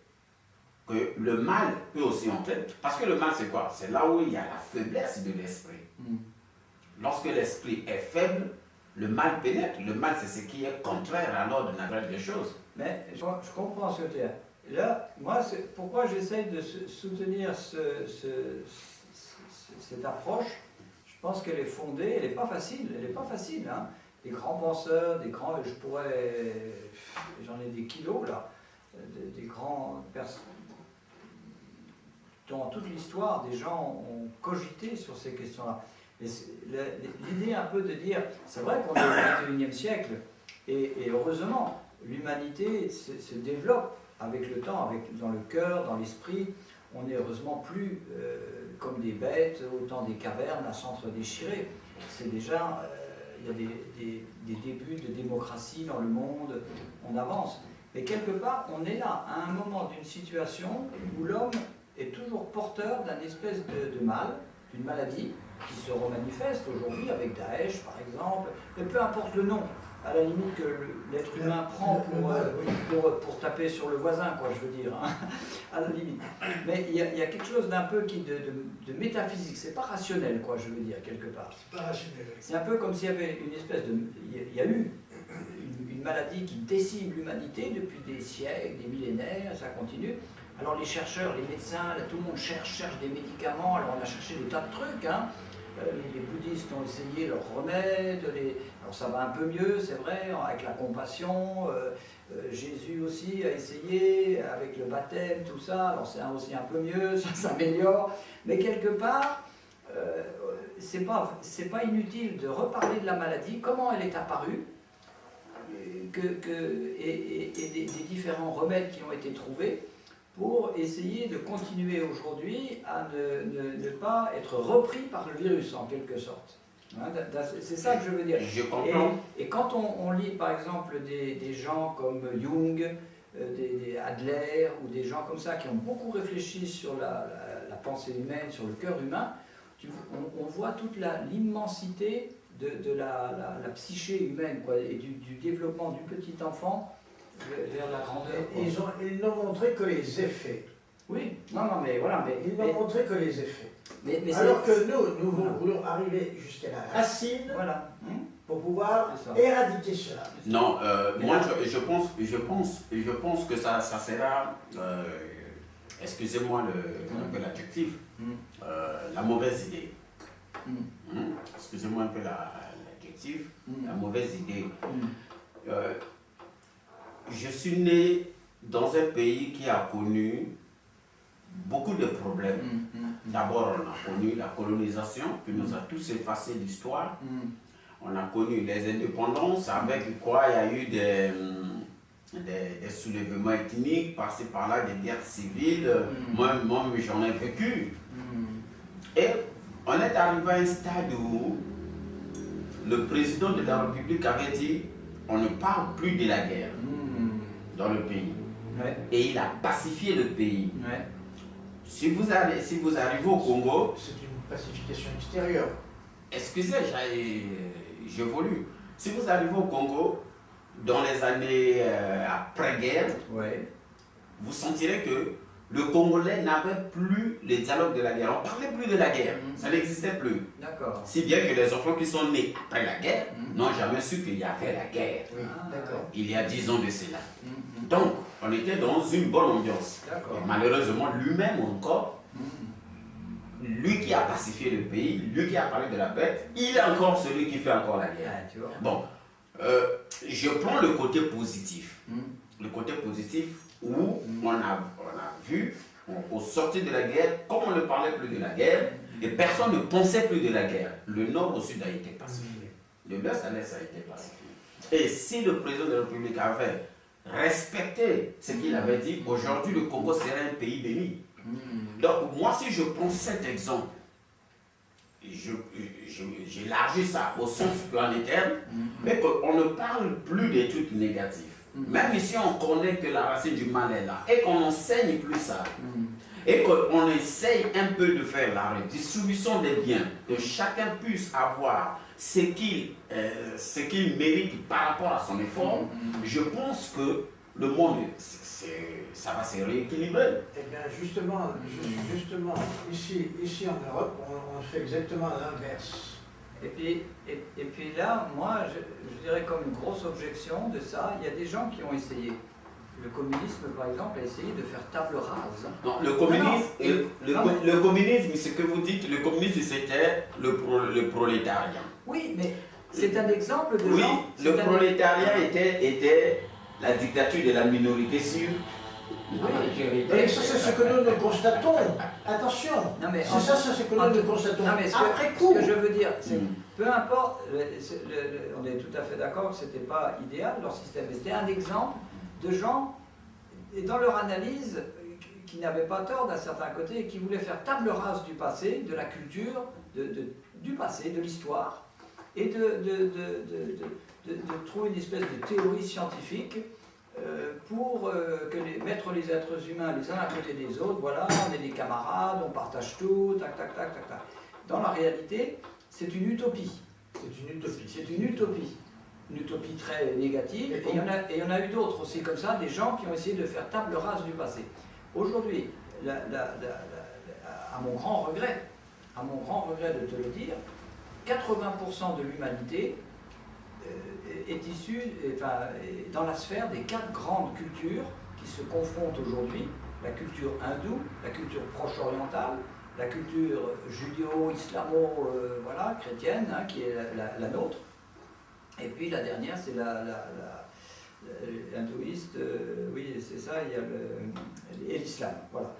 que le mal peut aussi entrer. Parce que le mal, c'est quoi? C'est là où il y a la faiblesse de l'esprit. Lorsque l'esprit est faible, le mal pénètre. Le mal, c'est ce qui est contraire à l'ordre naturel des choses. Mais je comprends ce que tu dis. Là, moi, pourquoi j'essaye de soutenir cette approche, je pense qu'elle est fondée, elle n'est pas facile, hein. Des grands penseurs, j'en ai des kilos là, des grands personnes, dans toute l'histoire, des gens ont cogité sur ces questions-là. L'idée un peu de dire, c'est vrai qu'on est au XXIe siècle, et heureusement, l'humanité se développe avec le temps, dans le cœur, dans l'esprit. On n'est heureusement plus comme des bêtes au temps des cavernes à s'entre-déchirer. C'est déjà, il y a des débuts de démocratie dans le monde, on avance. Mais quelque part, on est là, à un moment d'une situation où l'homme est toujours porteur d'un espèce de mal, d'une maladie, qui se remanifeste aujourd'hui avec Daesh par exemple, mais peu importe le nom, à la limite que l'être humain prend pour taper sur le voisin, quoi, je veux dire, hein, à la limite. Mais il y a quelque chose d'un peu de métaphysique, c'est pas rationnel, quoi, je veux dire, quelque part. C'est pas rationnel. C'est un peu comme s'il y avait une espèce de... Il y a eu une maladie qui décime l'humanité depuis des siècles, des millénaires, ça continue. Alors les chercheurs, les médecins, là, tout le monde cherche des médicaments, alors on a cherché des tas de trucs, hein. Les bouddhistes ont essayé leurs remèdes, alors ça va un peu mieux, c'est vrai, avec la compassion, Jésus aussi a essayé, avec le baptême, tout ça, alors c'est aussi un peu mieux, ça s'améliore, mais quelque part, c'est pas inutile de reparler de la maladie, comment elle est apparue, et des différents remèdes qui ont été trouvés, pour essayer de continuer aujourd'hui à ne pas être repris par le virus en quelque sorte. Hein, c'est ça que je veux dire. Je comprends. Et quand on lit par exemple des gens comme Jung, des Adler ou des gens comme ça qui ont beaucoup réfléchi sur la pensée humaine, sur le cœur humain, on voit toute l'immensité de la psyché humaine quoi, et du développement du petit enfant vers la grandeur. Ils n'ont montré que les effets. Oui, non, mais voilà. Ils n'ont montré que les effets. Mais alors que nous voulons arriver jusqu'à la racine pour pouvoir éradiquer cela. Non, moi je pense que ça sera, excusez-moi un peu l'adjectif, la mauvaise idée. Excusez-moi un peu l'adjectif, la mauvaise idée. Je suis né dans un pays qui a connu beaucoup de problèmes. D'abord, on a connu la colonisation qui nous a tous effacé l'histoire. On a connu les indépendances avec quoi il y a eu des soulèvements ethniques, passés par là, des guerres civiles. Moi, j'en ai vécu. Et on est arrivé à un stade où le président de la République avait dit on ne parle plus de la guerre dans le pays. Et il a pacifié le pays. Si vous arrivez au Congo... C'est une pacification extérieure. Excusez, j'évolue. Si vous arrivez au Congo, dans les années après-guerre, vous sentirez que le Congolais n'avait plus le dialogue de la guerre. On ne parlait plus de la guerre. Ça n'existait plus. Si bien que les enfants qui sont nés après la guerre n'ont jamais su qu'il y avait la guerre. Il y a 10 ans de cela. Donc, on était dans une bonne ambiance. Et malheureusement, lui-même encore, lui qui a pacifié le pays, lui qui a parlé de la paix, il est encore celui qui fait encore la guerre. Bon, je prends le côté positif. Le côté positif où on a vu, au sortir de la guerre, comme on ne parlait plus de la guerre, et personne ne pensait plus de la guerre, le nord au sud a été pacifié. De l'est à l'est a été pacifié. Et si le président de la République avait respecté ce qu'il avait dit, aujourd'hui le Congo serait un pays béni. Donc moi, si je prends cet exemple, j'élargis ça au sens planétaire, mais qu'on ne parle plus des trucs négatifs. Même ici, on connaît que la racine du mal est là, et qu'on n'enseigne plus ça, et qu'on essaye un peu de faire la redistribution des biens, que chacun puisse avoir ce qu'il mérite par rapport à son effort, je pense que le monde, ça va se rééquilibrer. Eh bien, justement ici en Europe, on fait exactement l'inverse. Et puis là, moi, je dirais comme une grosse objection de ça, il y a des gens qui ont essayé. Le communisme, par exemple, a essayé de faire table rase. Non, le communisme, ce que vous dites, le communisme, c'était le prolétariat. Oui, mais c'est un exemple de oui, gens... le prolétariat était la dictature de la minorité sur la majorité. Et ça, c'est ce que nous constatons. Attention, c'est ce que nous constatons. Après coup. Ce que je veux dire, c'est peu importe, on est tout à fait d'accord que ce n'était pas idéal leur système, mais c'était un exemple de gens, et dans leur analyse, qui n'avaient pas tort d'un certain côté, et qui voulaient faire table rase du passé, de la culture, du passé, de l'histoire, et de trouver une espèce de théorie scientifique pour mettre les êtres humains les uns à côté des autres. Voilà, on est des camarades, on partage tout, tac, tac, tac, tac, tac. Dans la réalité, c'est une utopie. C'est une utopie. Une utopie très négative, et il y en a eu d'autres aussi comme ça, des gens qui ont essayé de faire table rase du passé. Aujourd'hui, à mon grand regret de te le dire, 80% de l'humanité est issue, est dans la sphère des 4 grandes cultures qui se confrontent aujourd'hui, la culture hindoue, la culture proche-orientale, la culture judéo-islamo, chrétienne, hein, qui est la nôtre. Et puis la dernière, c'est l'hindouiste, oui c'est ça, il y a et l'islam, voilà.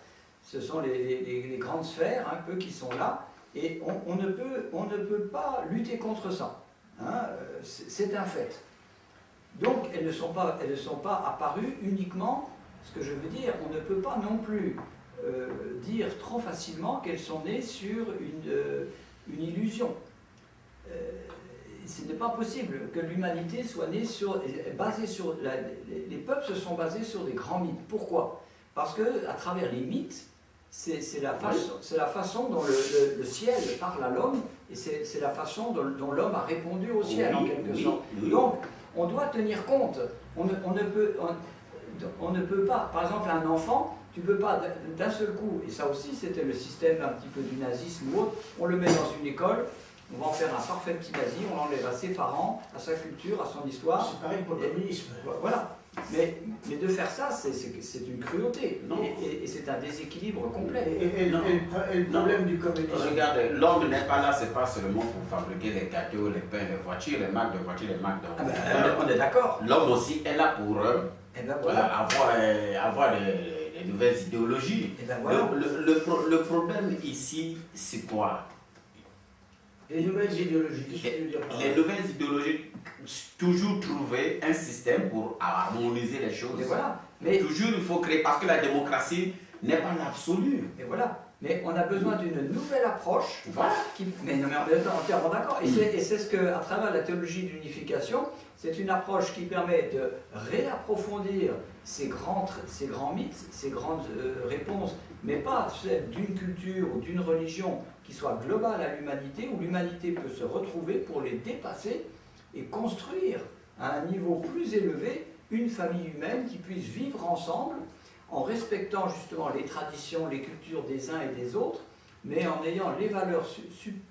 Ce sont les grandes sphères un peu qui sont là, et on ne peut pas lutter contre ça, hein, c'est un fait. Donc elles ne sont pas apparues uniquement Ce que je veux dire, on ne peut pas non plus dire trop facilement qu'elles sont nées sur une illusion. Ce n'est pas possible que l'humanité soit née basée sur... les peuples se sont basés sur des grands mythes. Pourquoi? Parce qu'à travers les mythes, c'est la façon dont le ciel parle à l'homme, et c'est la façon dont l'homme a répondu au ciel, en quelque sorte. Donc, on doit tenir compte. On ne peut pas, par exemple, un enfant, tu ne peux pas d'un seul coup, et ça aussi c'était le système un petit peu du nazisme ou autre, on le met dans une école, on va en faire un parfait petit nazi, on l'enlève à ses parents, à sa culture, à son histoire. C'est pareil pour le communisme. Voilà. Mais de faire ça, c'est une cruauté. Et c'est un déséquilibre complet. Et le problème du communisme. Regardez, l'homme n'est pas là, c'est pas seulement pour fabriquer les gâteaux, les pains, les voitures, les marques de voitures, les marques de... On est d'accord. L'homme aussi est là pour voilà. avoir des nouvelles idéologies. Voilà. Le problème ici, c'est quoi? Les nouvelles idéologies, qu'est-ce que tu veux dire par là? Les nouvelles idéologies, toujours trouver un système pour harmoniser les choses. Et voilà. Mais toujours il faut créer, parce que la démocratie n'est pas l'absolu. Et voilà. Mais on a besoin d'une nouvelle approche. Voilà. Mais non, mais on est entièrement d'accord. Et c'est ce que, à travers la théologie de l'unification, c'est une approche qui permet de réapprofondir ces grands mythes, ces grandes réponses, mais pas celles d'une culture ou d'une religion qui soit globale à l'humanité, où l'humanité peut se retrouver pour les dépasser et construire à un niveau plus élevé une famille humaine qui puisse vivre ensemble en respectant justement les traditions, les cultures des uns et des autres, mais en ayant les valeurs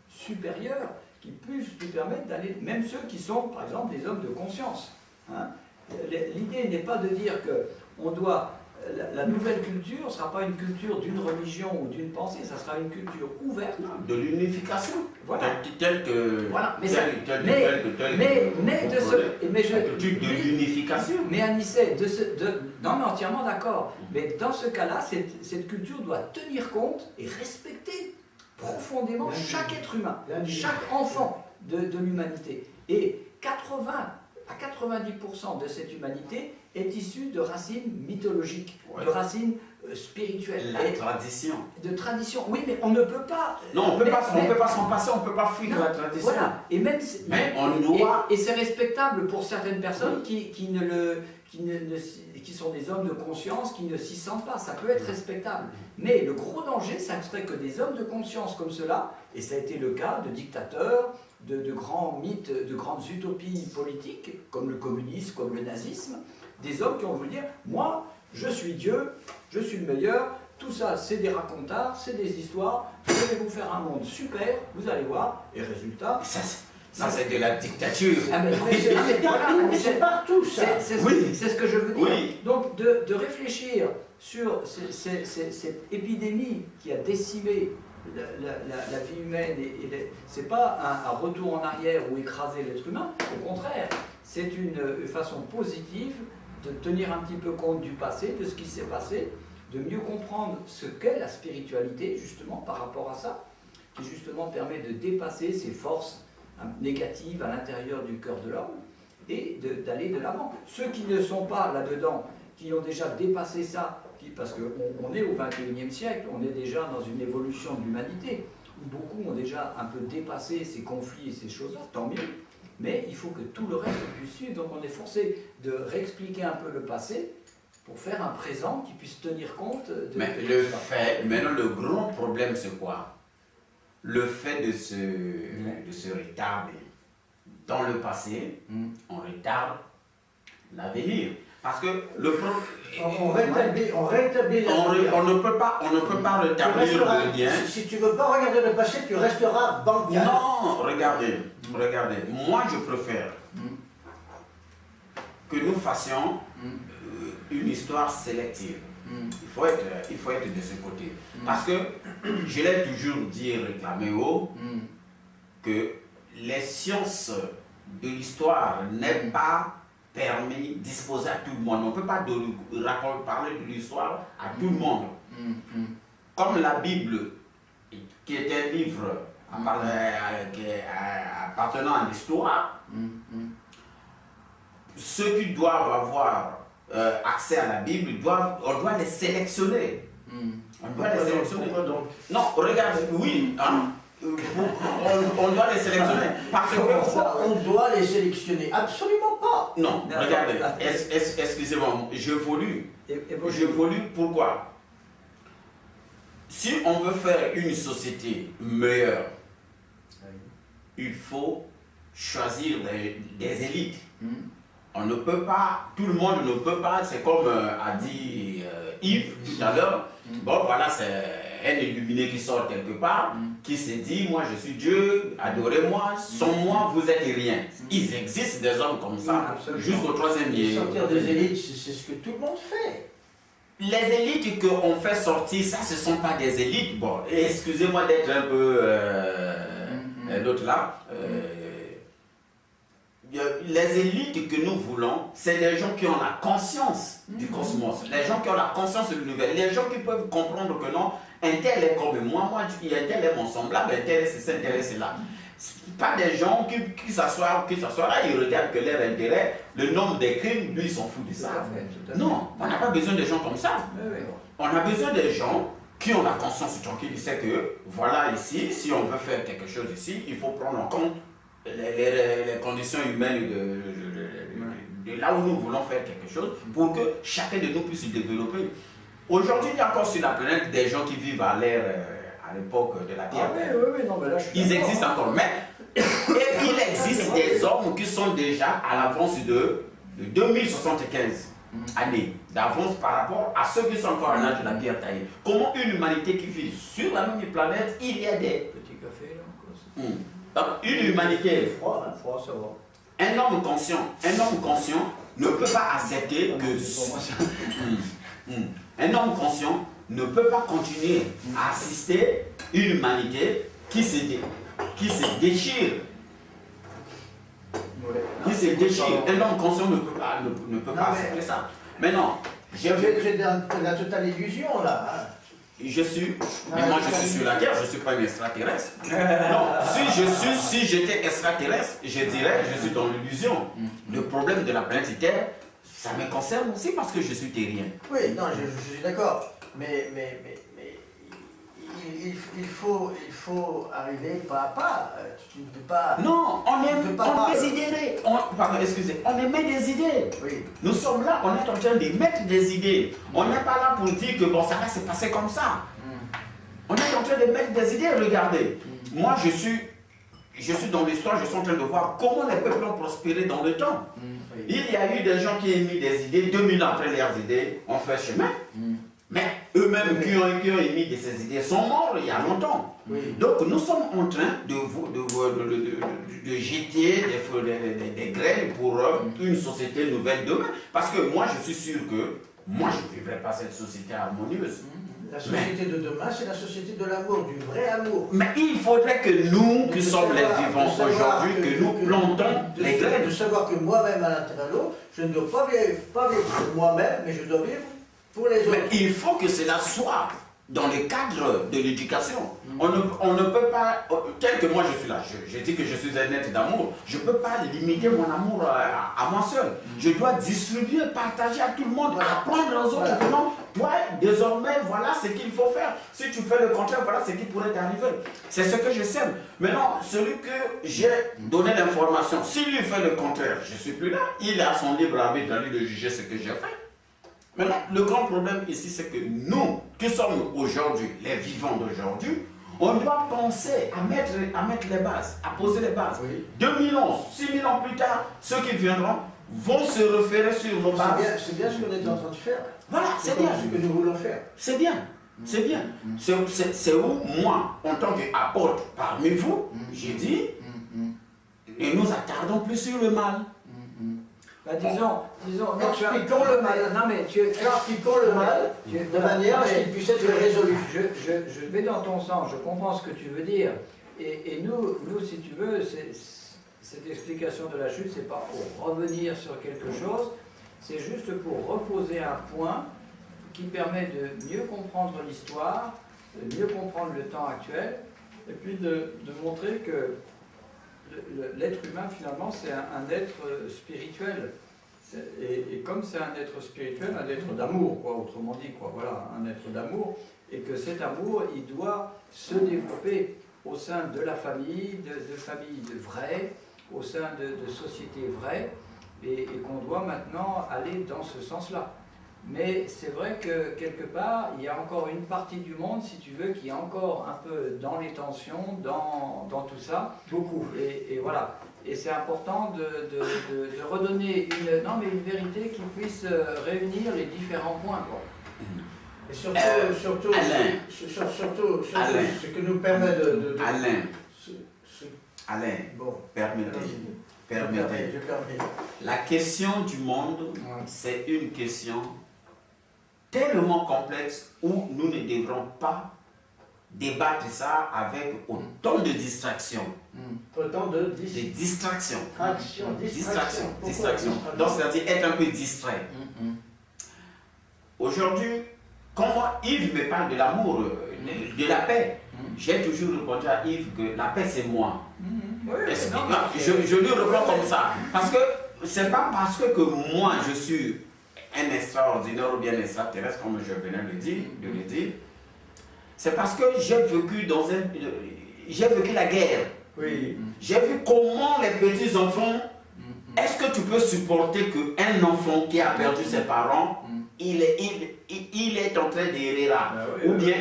supérieures qui puissent nous permettre d'aller, même ceux qui sont par exemple des hommes de conscience. Hein. L'idée n'est pas de dire que on doit... La nouvelle culture ne sera pas une culture d'une religion ou d'une pensée, ça sera une culture ouverte. De l'unification. Voilà. Telle que... Voilà. Mais de l'unification. Mais Anicet, non, mais entièrement d'accord. Mais dans ce cas-là, cette culture doit tenir compte et respecter profondément chaque être humain, chaque enfant de l'humanité. Et 90% de cette humanité est issue de racines mythologiques, de racines spirituelles. La tradition. De tradition, oui, mais on ne peut pas... Non, on ne peut pas s'en passer, on ne peut pas fuir la tradition. Voilà, et même... Et c'est respectable pour certaines personnes qui sont des hommes de conscience, qui ne s'y sentent pas, ça peut être respectable. Mais le gros danger, ça ne serait que des hommes de conscience comme cela, et ça a été le cas de dictateurs, de grands mythes, de grandes utopies politiques, comme le communisme, comme le nazisme, des hommes qui ont voulu dire, moi, je suis Dieu, je suis le meilleur, tout ça, c'est des racontards, c'est des histoires, je vais vous faire un monde super, vous allez voir, et résultat... Ça c'est de la dictature. C'est partout ça. C'est ce que je veux dire. Oui. Donc de réfléchir sur cette épidémie qui a décimé la vie humaine, ce n'est pas un retour en arrière ou écraser l'être humain, au contraire, c'est une façon positive de tenir un petit peu compte du passé, de ce qui s'est passé, de mieux comprendre ce qu'est la spiritualité, justement, par rapport à ça, qui justement permet de dépasser ces forces négatives à l'intérieur du cœur de l'homme et d'aller de l'avant. Ceux qui ne sont pas là-dedans, qui ont déjà dépassé ça, parce qu'on est au XXIe siècle, on est déjà dans une évolution de l'humanité, où beaucoup ont déjà un peu dépassé ces conflits et ces choses-là, tant mieux, mais il faut que tout le reste puisse suivre, donc on est forcé de réexpliquer un peu le passé pour faire un présent qui puisse tenir compte de... Mais maintenant le grand problème c'est quoi? Le fait de se retarder dans le passé, on retarde l'avenir. Parce que le problème... On rétablit l'avenir. On ne peut pas rétablir le lien. Si tu ne veux pas regarder le passé, tu resteras bancal. Non, regardez. Moi, je préfère que nous fassions une histoire sélective. Il faut être de ce côté. Parce que je l'ai toujours dit et réclamé haut que les sciences de l'histoire n'est pas permis, disposé à tout le monde. On ne peut pas parler de l'histoire à tout le monde. Comme la Bible, qui est un livre appartenant à l'histoire, ceux qui doivent avoir accès à la Bible, on doit les sélectionner. On doit les sélectionner. Donc Non, regarde, oui, hein, on doit les sélectionner. Parce que pourquoi on doit les sélectionner? Absolument pas. non, regardez, excusez-moi, j'évolue. Pourquoi? Si on veut faire une société meilleure, il faut choisir des élites. On ne peut pas, tout le monde ne peut pas, c'est comme a dit Yves tout à l'heure. Bon, voilà, c'est un illuminé qui sort quelque part, qui se dit, moi je suis Dieu, adorez-moi, sans moi vous êtes rien. Ils existent des hommes comme ça, jusqu'au 3e lieu. Sortir des élites, c'est ce que tout le monde fait. Les élites qu'on fait sortir, ça ce ne sont pas des élites. Bon, excusez-moi d'être un peu l'autre là. Les élites que nous voulons, c'est des gens qui ont la conscience du cosmos, les gens qui ont la conscience de l'univers, les gens qui peuvent comprendre que non, un tel est comme moi, un tel est mon semblable, un tel est ceci, un tel est cela. Pas des gens qui s'assoient là, ils regardent que leur intérêt, le nombre de crimes, lui, ils s'en foutent de ça. Tout à fait. Non, on n'a pas besoin de gens comme ça. Oui. On a besoin des gens qui ont la conscience tranquille, ils savent que, voilà, ici, si on veut faire quelque chose ici, il faut prendre en compte les conditions humaines de là où nous voulons faire quelque chose pour que chacun de nous puisse se développer. Aujourd'hui, il y a encore sur la planète des gens qui vivent à l'époque de la Terre. Oui, non, mais là, je suis Ils existent encore, mais il existe des hommes qui sont déjà à l'avance de 2075 années d'avance par rapport à ceux qui sont encore à l'âge de la pierre taillée. Comment une humanité qui vit sur la même planète, il y a des... Petit café, là, encore. Donc, une humanité... Froid, ça va. Un homme conscient ne peut pas accepter que... Un homme conscient ne peut pas continuer à assister une humanité qui se déchire. Qui se déchire. Un homme conscient ne peut pas accepter ça. Maintenant, Vous êtes dans la totale illusion là. Hein. Mais moi je suis sur la Terre, je ne suis pas un extraterrestre. Non, si j'étais extraterrestre, je dirais je suis dans l'illusion. Le problème de la planète Terre, ça me concerne aussi parce que je suis terrien. Oui, non, je suis d'accord. Mais il faut arriver pas à pas. Tu ne peux pas... Non, on est des idées. Pardon, excusez, on émet des idées. Oui. Nous sommes là, on est en train d'émettre des idées. On n'est pas là pour dire que bon, ça va se passer comme ça. On est en train d'émettre des idées, regardez. Moi, je suis dans l'histoire, je suis en train de voir comment les peuples ont prospéré dans le temps. Il y a eu des gens qui ont émis des idées, 2000 ans après leurs idées, ont fait chemin. Mais eux-mêmes qui ont émis de ces idées sont morts il y a longtemps. Donc nous sommes en train de jeter des graines pour une société nouvelle demain. Parce que moi je suis sûr que moi je ne vivrai pas cette société harmonieuse. La société de demain, c'est la société de l'amour, du vrai amour. Mais il faudrait que nous, qui sommes les vivants aujourd'hui, que nous plantons les graines. De savoir que moi-même à l'intérieur de l'autre, je ne dois pas vivre pour moi-même, mais je dois vivre pour les autres. Mais il faut que cela soit dans le cadre de l'éducation. On ne peut pas, tel que moi je suis là, je dis que je suis un être d'amour, je ne peux pas limiter mon amour à moi seul. Je dois distribuer, partager à tout le monde, apprendre aux autres. Non, toi, désormais, voilà ce qu'il faut faire. Si tu fais le contraire, voilà ce qui pourrait t'arriver. C'est ce que je sème. Maintenant, celui que j'ai donné l'information, s'il lui fait le contraire, je ne suis plus là. Il a son libre arbitre à lui de juger ce que j'ai fait. Maintenant, le grand problème ici, c'est que nous, qui sommes aujourd'hui, les vivants d'aujourd'hui, on doit penser à mettre les bases, à poser les bases. 2011, 6000 ans plus tard, ceux qui viendront vont se référer sur nos bases. C'est bien ce qu'on est en train de faire. Voilà, c'est bien. C'est ce que nous voulons faire. C'est bien. C'est bien. C'est où, moi, en tant qu'apôtre parmi vous, j'ai dit, ne nous attardons plus sur le mal. Bah, disons, expliquons le mal. Non, mais expliquons le mal de manière à ce qu'il puisse être résolu. Je vais dans ton sens, je comprends ce que tu veux dire. Et nous, si tu veux, cette explication de la chute, c'est pas pour revenir sur quelque chose, c'est juste pour reposer un point qui permet de mieux comprendre l'histoire, de mieux comprendre le temps actuel, et puis de montrer que l'être humain, finalement, c'est un être spirituel. Et comme c'est un être spirituel, un être d'amour, quoi, autrement dit, quoi, voilà, un être d'amour, et que cet amour, il doit se développer au sein de la famille, de familles vraies, au sein de sociétés vraies, et qu'on doit maintenant aller dans ce sens-là. Mais c'est vrai que quelque part, il y a encore une partie du monde, si tu veux, qui est encore un peu dans les tensions, dans tout ça. Beaucoup. Et voilà. Et c'est important de redonner une vérité qui puisse réunir les différents points, quoi. Et surtout, Alain. ce que nous permet de Alain, ce- Alain, bon, permettez. je permets. La question du monde, c'est une question tellement complexe où nous ne devrons pas débattre ça avec autant de distractions. Autant de Des distractions. distraction. Distraction. Donc, c'est-à-dire être un peu distrait. Aujourd'hui, quand moi, Yves me parle de l'amour, de la paix, j'ai toujours répondu à Yves que la paix, c'est moi. Je lui réponds comme ça. Parce que c'est pas parce que moi, je suis un extraordinaire ou bien extraterrestre, comme je venais de le dire, c'est parce que j'ai vécu j'ai vécu la guerre. Oui. J'ai vu comment les petits enfants, est-ce que tu peux supporter qu'un enfant qui a perdu ses parents, il est en train d'errer là, ou bien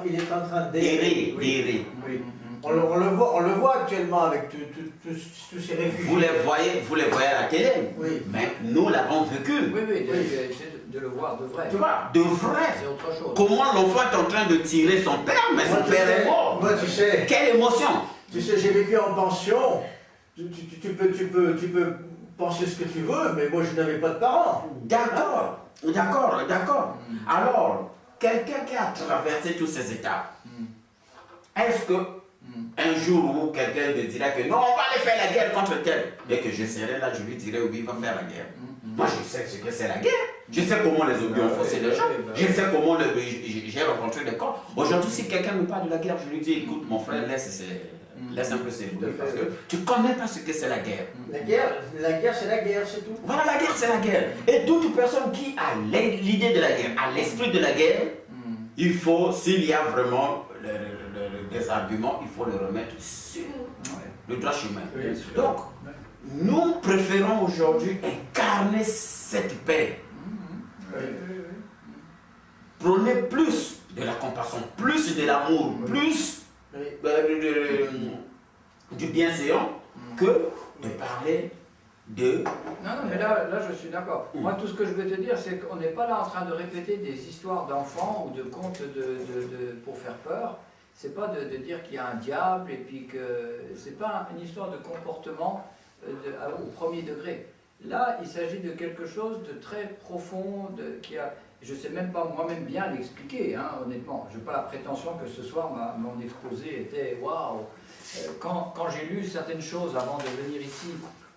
il est en train d'errer. Oui. On le voit actuellement avec tous ces réfugiés. Vous les voyez à la télé, Oui. mais nous l'avons vécu. Oui, de le voir de vrai. Tu vois, de vrai. C'est autre chose. Comment l'enfant est en train de tirer son père, mais son père est mort. Moi, tu sais. Quelle émotion. Tu sais, j'ai vécu en pension. Tu peux penser ce que tu veux, mais moi, je n'avais pas de parents. D'accord. Alors, quelqu'un qui a traversé toutes ces étapes, est-ce que un jour où quelqu'un me dirait que non, on va aller faire la guerre contre tel, et que je serai là, je lui dirais oui, il va faire la guerre. Moi, je sais ce que c'est la guerre. Je sais comment les obus ont faussé les gens. Je sais comment j'ai rencontré des corps. Aujourd'hui, si quelqu'un me parle de la guerre, je lui dis écoute, mon frère, laisse un peu ses bruits, parce que tu ne connais pas ce que c'est la guerre. La guerre, c'est la guerre, c'est tout. Voilà, la guerre, c'est la guerre. Et toute personne qui a l'idée de la guerre, a l'esprit de la guerre, il faut, s'il y a vraiment des arguments, il faut le remettre sur le droit chemin. Oui, donc, nous préférons aujourd'hui incarner cette paix. Prôner plus de la compassion, plus de l'amour, plus du bienséant que de parler de... Non, mais là je suis d'accord. Moi, tout ce que je veux te dire, c'est qu'on n'est pas là en train de répéter des histoires d'enfants ou de contes pour faire peur. C'est pas de dire qu'il y a un diable et puis que... C'est pas une histoire de comportement au premier degré. Là, il s'agit de quelque chose de très profond, je ne sais même pas moi-même bien l'expliquer, hein, honnêtement. Je n'ai pas la prétention que ce soir, mon exposé était « waouh ». Quand j'ai lu certaines choses avant de venir ici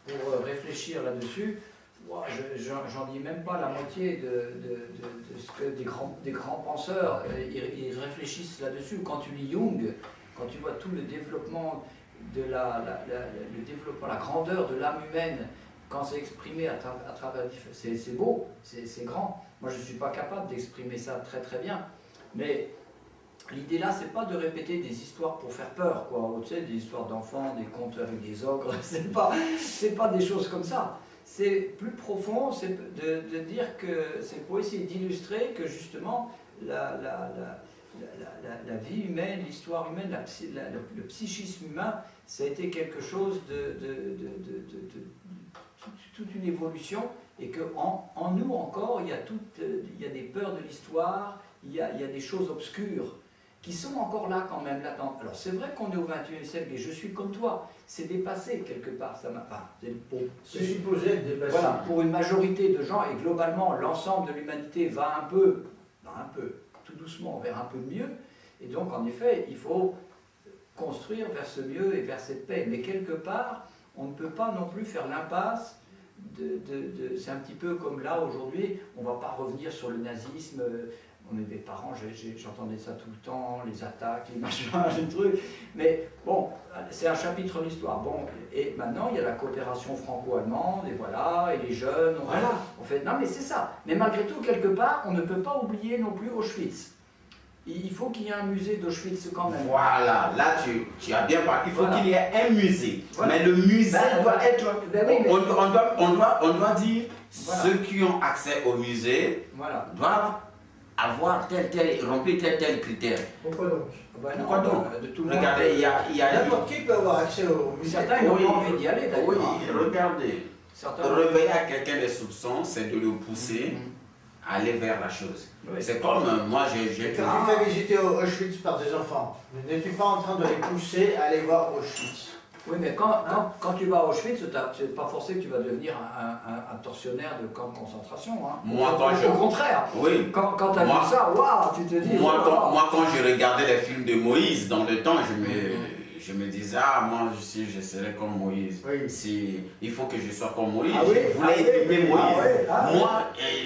pour réfléchir là-dessus, j'en dis même pas la moitié de ce que des grands penseurs ils réfléchissent là-dessus. Quand tu lis Jung, quand tu vois tout le développement le développement, la grandeur de l'âme humaine, quand c'est exprimé à travers... C'est beau, c'est grand. Moi, je ne suis pas capable d'exprimer ça très très bien. Mais l'idée là, c'est pas de répéter des histoires pour faire peur, quoi. Tu sais, des histoires d'enfants, des contes avec des ogres, c'est pas des choses comme ça. C'est plus profond, c'est de dire que c'est pour essayer d'illustrer que justement la vie humaine, l'histoire humaine, le psychisme humain, ça a été quelque chose toute une évolution, et qu'en nous encore, il y a des peurs de l'histoire, il y a des choses obscures qui sont encore là quand même, latentes. Alors c'est vrai qu'on est au XXIe siècle, et je suis comme toi, c'est dépassé quelque part, c'est supposé être dépassé. Voilà, pour une majorité de gens, et globalement l'ensemble de l'humanité va un peu, tout doucement, vers un peu mieux, et donc en effet, il faut construire vers ce mieux et vers cette paix. Mais quelque part, on ne peut pas non plus faire l'impasse c'est un petit peu comme là aujourd'hui, on ne va pas revenir sur le nazisme, on est des parents, j'entendais ça tout le temps, les attaques, les machins, les trucs. Mais bon, c'est un chapitre de l'histoire. Bon, et maintenant, il y a la coopération franco-allemande, et voilà, et les jeunes, on fait... Non, mais c'est ça. Mais malgré tout, quelque part, on ne peut pas oublier non plus Auschwitz. Il faut qu'il y ait un musée d'Auschwitz quand même. Voilà, là tu as bien parlé. Il faut qu'il y ait un musée. Voilà. Mais le musée doit être... on doit dire, ceux qui ont accès au musée doivent avoir remplir tel critère. Pourquoi donc? Pourquoi donc? De tout regardez, il y a n'importe qui peut avoir accès au musée. Certains n'ont pas envie d'y aller d'ailleurs. Oui, regardez. Réveiller à quelqu'un des soupçons, c'est de le pousser à aller vers la chose. Oui. C'est comme moi, j'ai... Quand tu fais visiter Auschwitz par des enfants, n'es-tu pas en train de les pousser à aller voir Auschwitz? Oui, mais quand tu vas à Auschwitz, c'est pas forcé que tu vas devenir un tortionnaire de camp de concentration. Hein. Au contraire, quand tu as vu ça, waouh, tu te dis... Moi, quand je regardais les films de Moïse, dans le temps, je me disais, moi, si je serais comme Moïse, il faut que je sois comme Moïse. Je voulais imiter Moïse. Moi,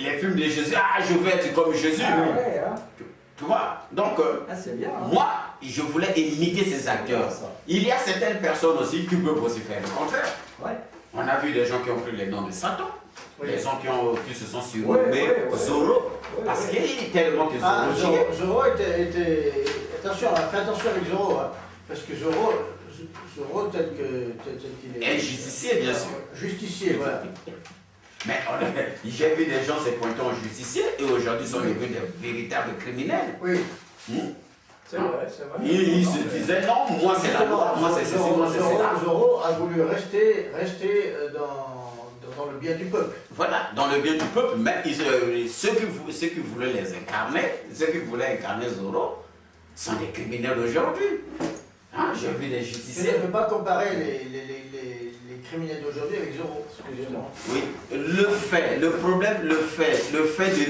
les films de Jésus, je veux être comme Jésus. Tu vois? Donc, bien, hein. Moi, je voulais imiter ces acteurs. Il y a certaines personnes aussi qui peuvent aussi faire le contraire. On a vu des gens qui ont pris les noms de Satan, des gens qui se sont surnommés Zorro, parce qu'il est tellement que Zorro était... Attention, fais attention avec Zorro, hein, parce que Zorro tel qu'il est... Un justicier, bien sûr. Justicier, voilà. Mais j'ai vu des gens se pointer en justicier et aujourd'hui sont devenus des véritables criminels. Oui. C'est vrai, c'est vrai. Ils se disaient non, moi c'est la loi, moi c'est ceci, moi c'est cela. Zorro a voulu rester dans le bien du peuple. Voilà, dans le bien du peuple, mais ceux qui voulaient les incarner, ceux qui voulaient incarner Zorro, sont des criminels aujourd'hui. Hein, j'ai vu des justiciers. Tu ne peux pas comparer les criminels d'aujourd'hui avec Zorro. Oui, le fait de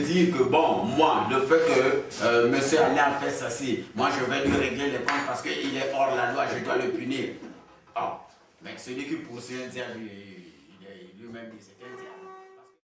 dire que bon, moi, le fait que monsieur Alain fait ça, moi je vais lui régler les comptes parce qu'il est hors la loi, je dois le punir. Oh, mais celui qui poursuit un diable, lui-même, c'est un diable.